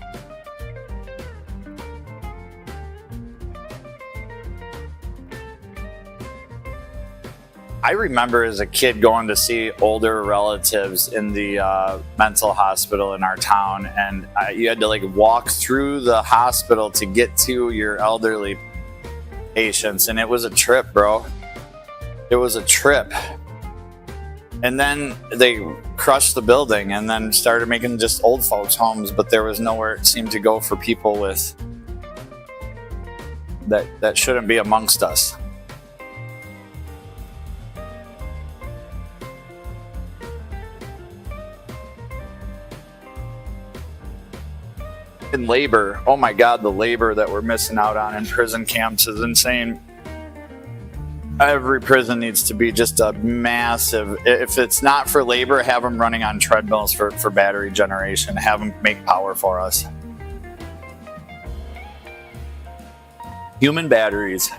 I remember as a kid going to see older relatives in the mental hospital in our town, and you had to walk through the hospital to get to your elderly patients, and it was a trip, bro. It was a trip. And then they crushed the building and then started making just old folks homes, but there was nowhere it seemed to go for people with that shouldn't be amongst us. In labor, oh my God, the labor that we're missing out on in prison camps is insane. Every prison needs to be just a massive, if it's not for labor, have them running on treadmills for battery generation, have them make power for us. Human batteries.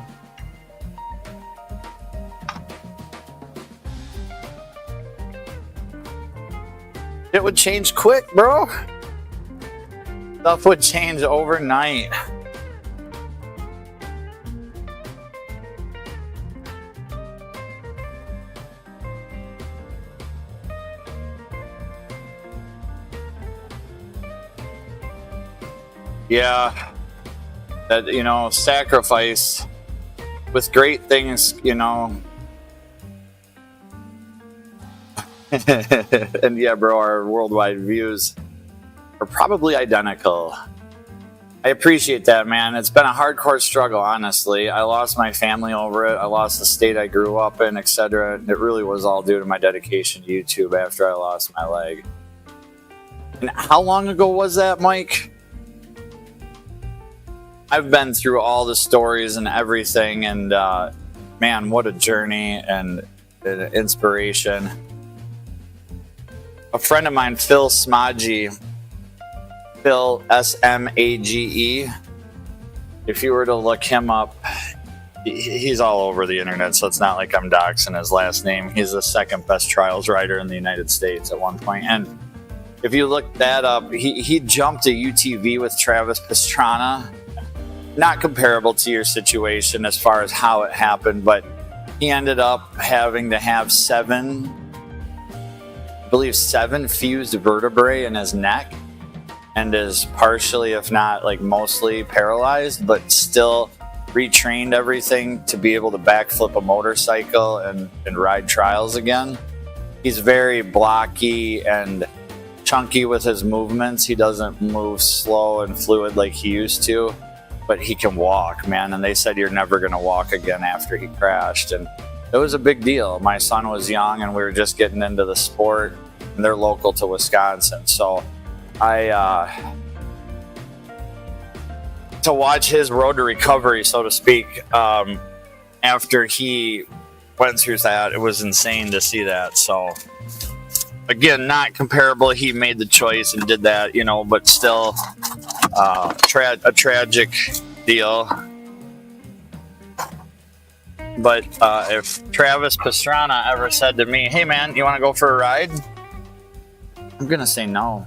It would change quick, bro. Stuff would change overnight. Yeah, that, sacrifice with great things, and yeah, bro, our worldwide views are probably identical. I appreciate that, man. It's been a hardcore struggle, honestly. I lost my family over it. I lost the state I grew up in, etc. It really was all due to my dedication to YouTube after I lost my leg. And how long ago was that, Mike? I've been through all the stories and everything, and man, what a journey and an inspiration. A friend of mine, Phil Smage, Phil S-M-A-G-E, if you were to look him up, he's all over the internet, so it's not like I'm doxing his last name. He's the second best trials rider in the United States at one point. And if you look that up, he jumped a UTV with Travis Pastrana. Not comparable to your situation as far as how it happened, but he ended up having to have seven fused vertebrae in his neck, and is partially, if not mostly paralyzed, but still retrained everything to be able to backflip a motorcycle and ride trials again. He's very blocky and chunky with his movements. He doesn't move slow and fluid like he used to. But he can walk, man. And they said you're never going to walk again after he crashed. And it was a big deal. My son was young and we were just getting into the sport, and they're local to Wisconsin. So I to watch his road to recovery, so to speak, after he went through that. It was insane to see that. So again, not comparable. He made the choice and did that, you know, but still a tragic deal. But if Travis Pastrana ever said to me, hey man, you want to go for a ride? I'm gonna say no.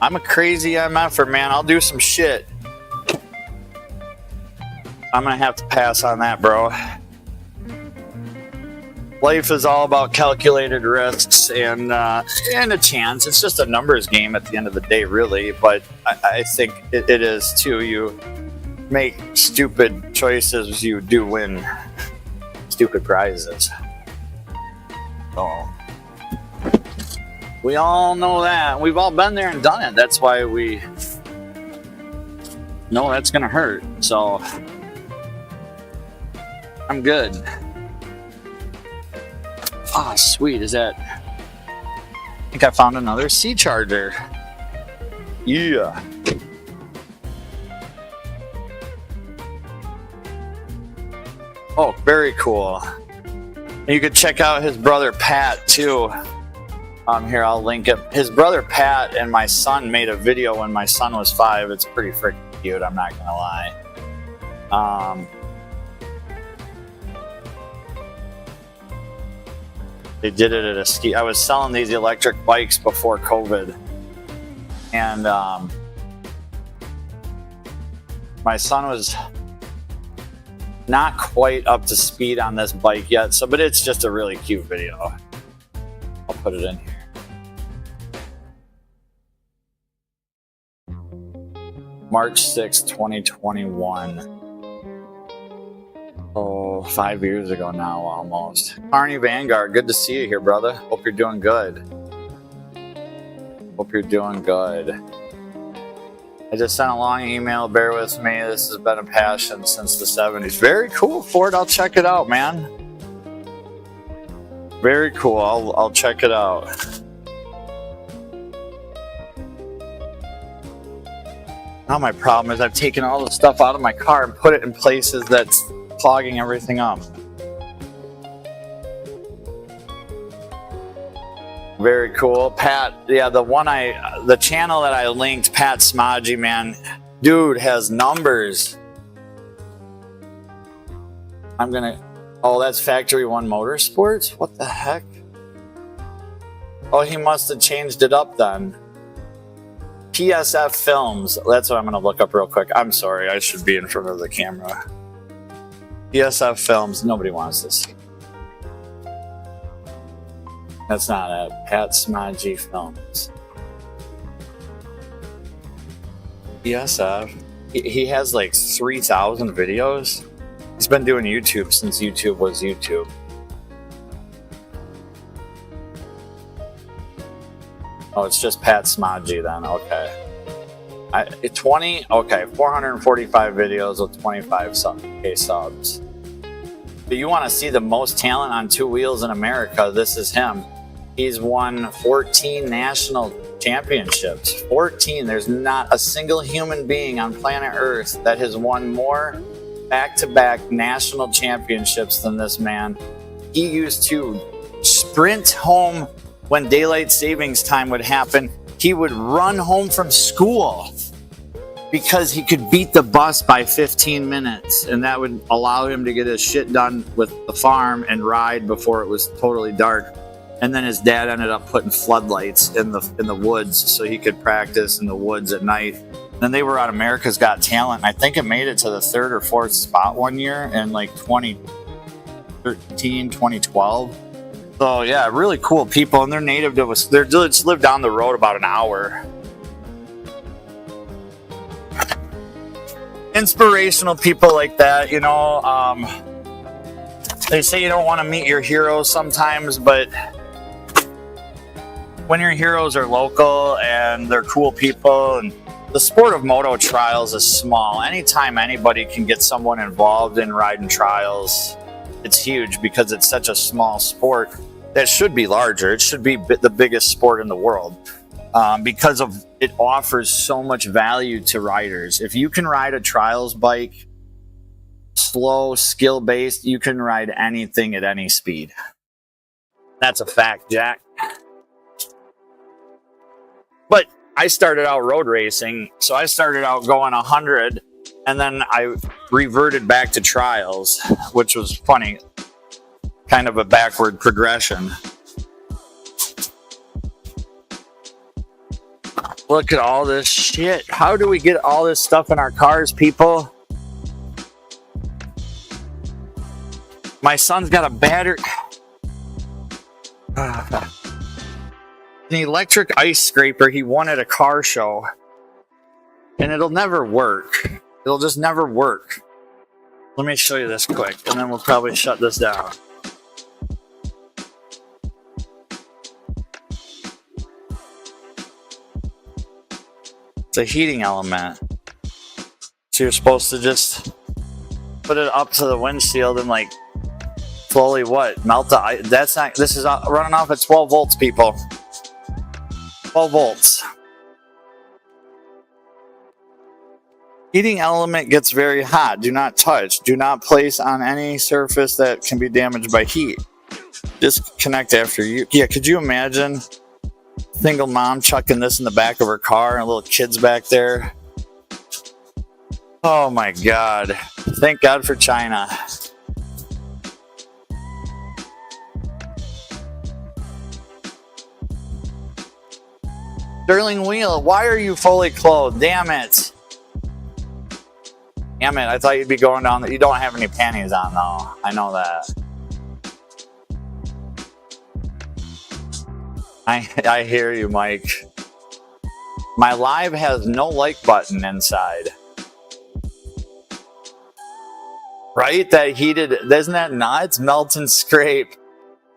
I'm a crazy MFer, man. I'll do some shit. I'm gonna have to pass on that, bro. Life is all about calculated risks and a chance. It's just a numbers game at the end of the day, really. But I think it is too. You make stupid choices, you do win stupid prizes. So we all know that. We've all been there and done it. That's why we know that's gonna hurt. So I'm good. Ah, oh, sweet. Is that? I think I found another C charger. Yeah. Oh, very cool. You could check out his brother Pat too. Here, I'll link it. His brother Pat and my son made a video when my son was 5. It's pretty freaking cute, I'm not gonna lie. They did it at a ski. I was selling these electric bikes before COVID. And my son was not quite up to speed on this bike yet, so but it's just a really cute video. I'll put it in here. March 6, 2021. Oh, 5 years ago now, almost. Arnie Vanguard, good to see you here, brother. Hope you're doing good. Hope you're doing good. I just sent a long email. Bear with me. This has been a passion since the 70s. Very cool, Ford. I'll check it out, man. Very cool. I'll check it out. Now my problem is I've taken all the stuff out of my car and put it in places that's clogging everything up. Very cool. Pat, yeah, the channel that I linked, Pat Smodgy, man, dude has numbers. Oh, that's Factory One Motorsports? What the heck? Oh, he must have changed it up then. PSF Films, that's what I'm gonna look up real quick. I'm sorry, I should be in front of the camera. PSF Films, nobody wants to see. That's not it. Pat Smodgy Films. PSF. He has like 3,000 videos. He's been doing YouTube since YouTube was YouTube. Oh, it's just Pat Smodgy then. Okay. 445 videos with 25K subs. But you want to see the most talent on two wheels in America, this is him. He's won 14 national championships. 14. There's not a single human being on planet Earth that has won more back-to-back national championships than this man. He used to sprint home when daylight savings time would happen. He would run home from school because he could beat the bus by 15 minutes, and that would allow him to get his shit done with the farm and ride before it was totally dark. And then his dad ended up putting floodlights in the woods so he could practice in the woods at night. Then they were on America's Got Talent, and I think it made it to the 3rd or 4th spot one year in like 2013, 2012. So yeah, really cool people, and they're native to us. They just live down the road about an hour. Inspirational people like that, you know. They say you don't want to meet your heroes sometimes, but when your heroes are local and they're cool people, and the sport of moto trials is small. Anytime anybody can get someone involved in riding trials, it's huge because it's such a small sport that should be larger. It should be the biggest sport in the world. because of it offers so much value to riders. If you can ride a trials bike, slow, skill-based, you can ride anything at any speed. That's a fact, Jack. But I started out road racing, so I started out going 100, and then I reverted back to trials, which was funny. Kind of a backward progression. Look at all this shit. How do we get all this stuff in our cars, people? My son's got a battery. An electric ice scraper he won at a car show. And it'll never work. It'll just never work. Let me show you this quick, and then we'll probably shut this down. It's a heating element. So you're supposed to just put it up to the windshield and like slowly melt the ice. That's not, this is running off at 12 volts, people. 12 volts. Heating element gets very hot. Do not touch. Do not place on any surface that can be damaged by heat. Disconnect after you. Yeah, could you imagine single mom chucking this in the back of her car and little kids back there? Oh my God. Thank God for China. Sterling Wheel, why are you fully clothed? Damn it. Damn it, I thought you'd be going down there. You don't have any panties on though. I know that. I hear you, Mike. My live has no like button inside. Right? That heated, isn't that nuts? Melt and scrape.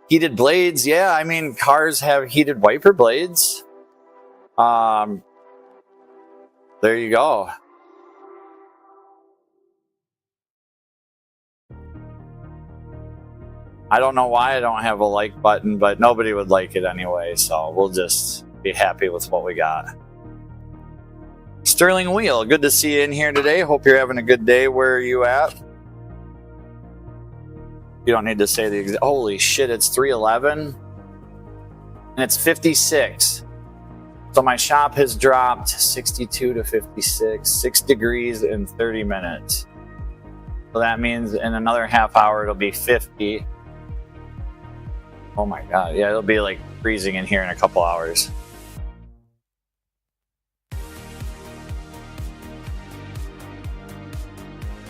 Heated blades, yeah, I mean, cars have heated wiper blades. There you go. I don't know why I don't have a like button, but nobody would like it anyway, so we'll just be happy with what we got. Sterling Wheel, good to see you in here today. Hope you're having a good day. Where are you at? You don't need to say the exact. Holy shit, it's 311 and it's 56. So my shop has dropped 62 to 56, 6 degrees in 30 minutes. So that means in another half hour it'll be 50. Oh my God, yeah, it'll be like freezing in here in a couple hours.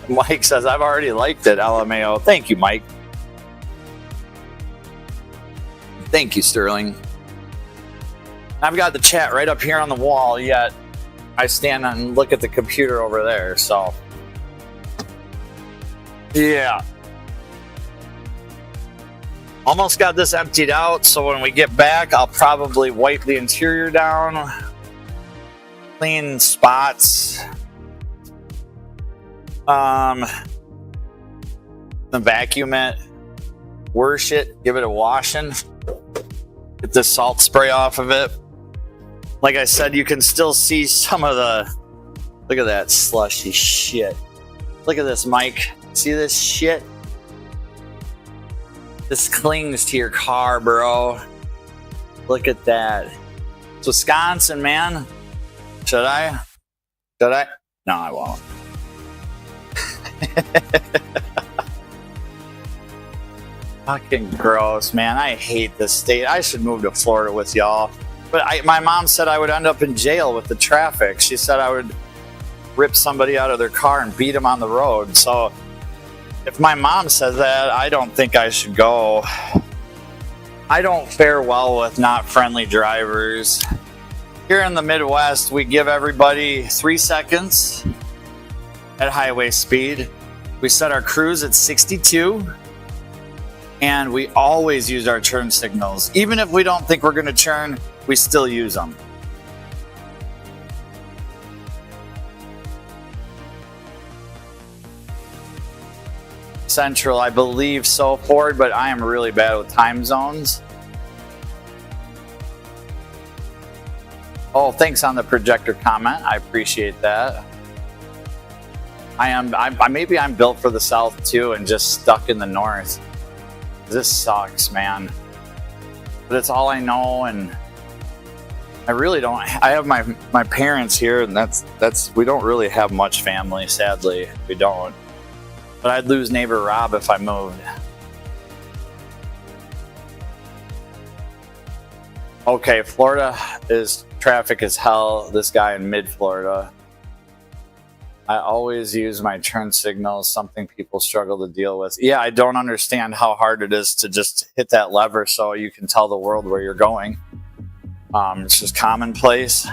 Mike says, I've already liked it, LMAO. Thank you, Mike. Thank you, Sterling. I've got the chat right up here on the wall, yet I stand and look at the computer over there, so. Yeah. Almost got this emptied out, so when we get back, I'll probably wipe the interior down, clean spots, then vacuum it, wash it, give it a washing, get the salt spray off of it. Like I said, you can still see some of the, look at that slushy shit. Look at this, Mike. See this shit? This clings to your car, bro. Look at that. It's Wisconsin, man. Should I? Should I? No, I won't. Fucking gross, man. I hate this state. I should move to Florida with y'all. But my mom said I would end up in jail with the traffic. She said I would rip somebody out of their car and beat them on the road. So if my mom says that, I don't think I should go. I don't fare well with not friendly drivers. Here in the Midwest, we give everybody 3 seconds at highway speed. We set our cruise at 62. And we always use our turn signals. Even if we don't think we're going to turn, we still use them. Central, I believe so, Ford, but I am really bad with time zones. Oh, thanks on the projector comment. I appreciate that. Maybe I'm built for the South too and just stuck in the North. This sucks, man. But it's all I know, and I really don't. I have my parents here, and that's we don't really have much family, sadly. We don't. But I'd lose neighbor Rob if I moved. Okay, Florida is traffic as hell. This guy in mid-Florida. I always use my turn signals, something people struggle to deal with. Yeah, I don't understand how hard it is to just hit that lever so you can tell the world where you're going. It's just commonplace.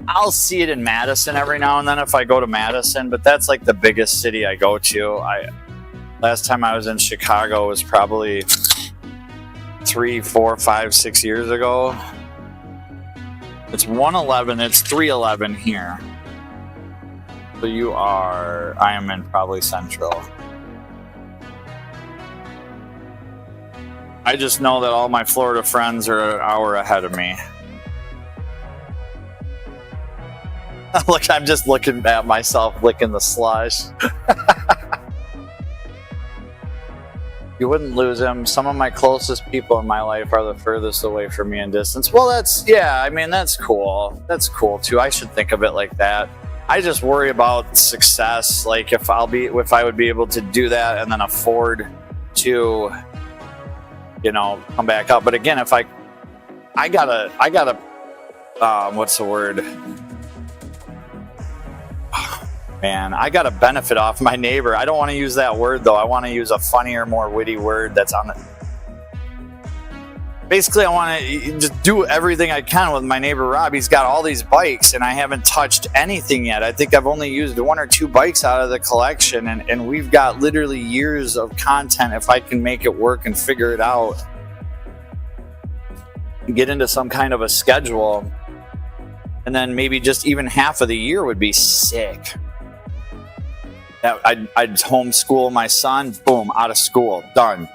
I'll see it in Madison every now and then if I go to Madison, but that's like the biggest city I go to. Last time I was in Chicago was probably 3, 4, 5, 6 years ago. It's 111, it's 311 here. So I am in probably Central. I just know that all my Florida friends are an hour ahead of me. Look, I'm just looking at myself licking the slush. You wouldn't lose him. Some of my closest people in my life are the furthest away from me in distance. Well, that's cool. That's cool too. I should think of it like that. I just worry about success, like if I would be able to do that and then afford to, come back up. But again, if I gotta, what's the word? Man, I gotta benefit off my neighbor. I don't want to use that word though. I want to use a funnier, more witty word that's on it. Basically, I want to just do everything I can with my neighbor Rob. He's got all these bikes, and I haven't touched anything yet. I think I've only used 1 or 2 bikes out of the collection, and we've got literally years of content if I can make it work and figure it out. Get into some kind of a schedule, and then maybe just even half of the year would be sick. I'd homeschool my son, boom, out of school, done.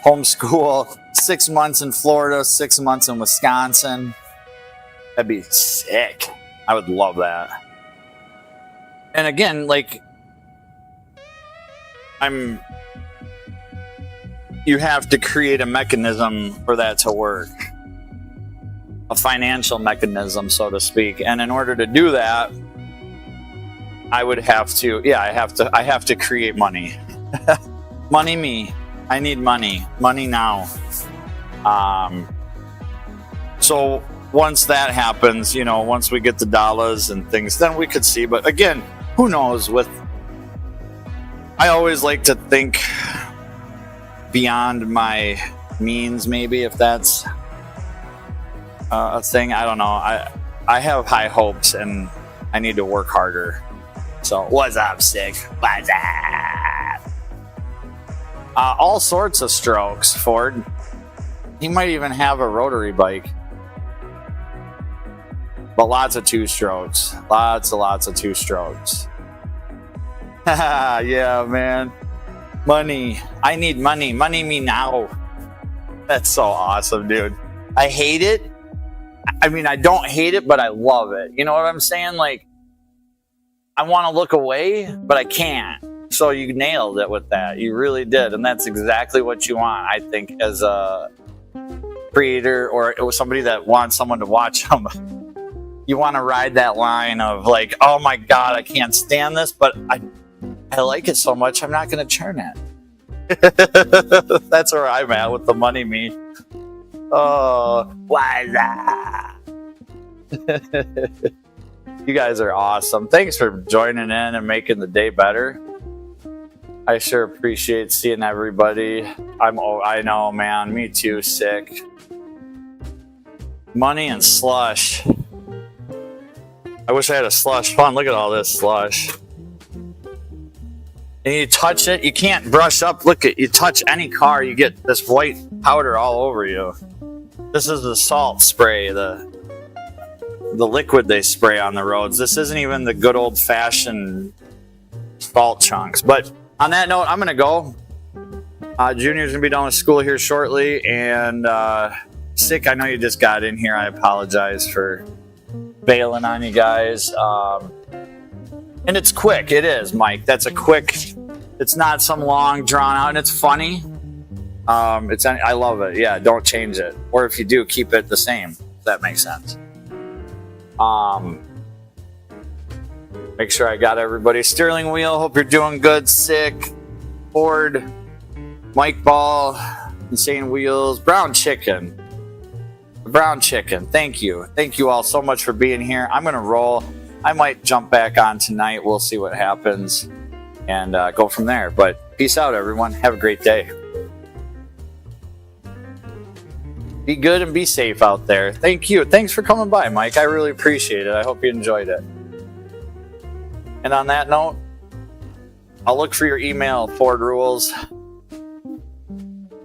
Homeschool, 6 months in Florida, 6 months in Wisconsin. That'd be sick. I would love that. And again, you have to create a mechanism for that to work. A financial mechanism, so to speak. And in order to do that, I would have to, I have to create money. Money me. I need money. Money now. So once that happens, once we get the dollars and things, then we could see. But again, who knows? I always like to think beyond my means, maybe, if that's a thing. I don't know. I have high hopes and I need to work harder. So what's up, Sick? What's up? All sorts of strokes, Ford. He might even have a rotary bike. But lots of 2-strokes. Lots of 2-strokes. Yeah, man. Money. I need money. Money me now. That's so awesome, dude. I hate it. I mean, I don't hate it, but I love it. You know what I'm saying? I want to look away, but I can't. So you nailed it with that. You really did. And that's exactly what you want, I think, as a creator or somebody that wants someone to watch them. You want to ride that line of oh my God, I can't stand this, but I like it so much, I'm not going to churn it. That's where I'm at with the money me. Oh, why that? You guys are awesome. Thanks for joining in and making the day better. I sure appreciate seeing everybody. I know, man. Me too. Sick. Money and slush. I wish I had a slush fund. Look at all this slush. And you touch it, you can't brush up. Look at you touch any car, you get this white powder all over you. This is the salt spray, the liquid they spray on the roads. This isn't even the good old-fashioned salt chunks. But on that note, I'm gonna go. Junior's gonna be done with school here shortly, and Sick, I know you just got in here. I apologize for bailing on you guys. And it's quick. It is, Mike. That's a quick. It's not some long, drawn out, and it's funny. I love it. Yeah, don't change it. Or if you do, keep it the same. If that makes sense. Make sure I got everybody. Steering wheel. Hope you're doing good. Sick. Ford. Mike Ball. Insane Wheels. Brown Chicken. Brown Chicken. Thank you. Thank you all so much for being here. I'm going to roll. I might jump back on tonight. We'll see what happens and go from there. But peace out, everyone. Have a great day. Be good and be safe out there. Thank you. Thanks for coming by, Mike. I really appreciate it. I hope you enjoyed it. And on that note, I'll look for your email, Ford Rules,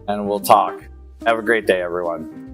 and we'll talk. Have a great day, everyone.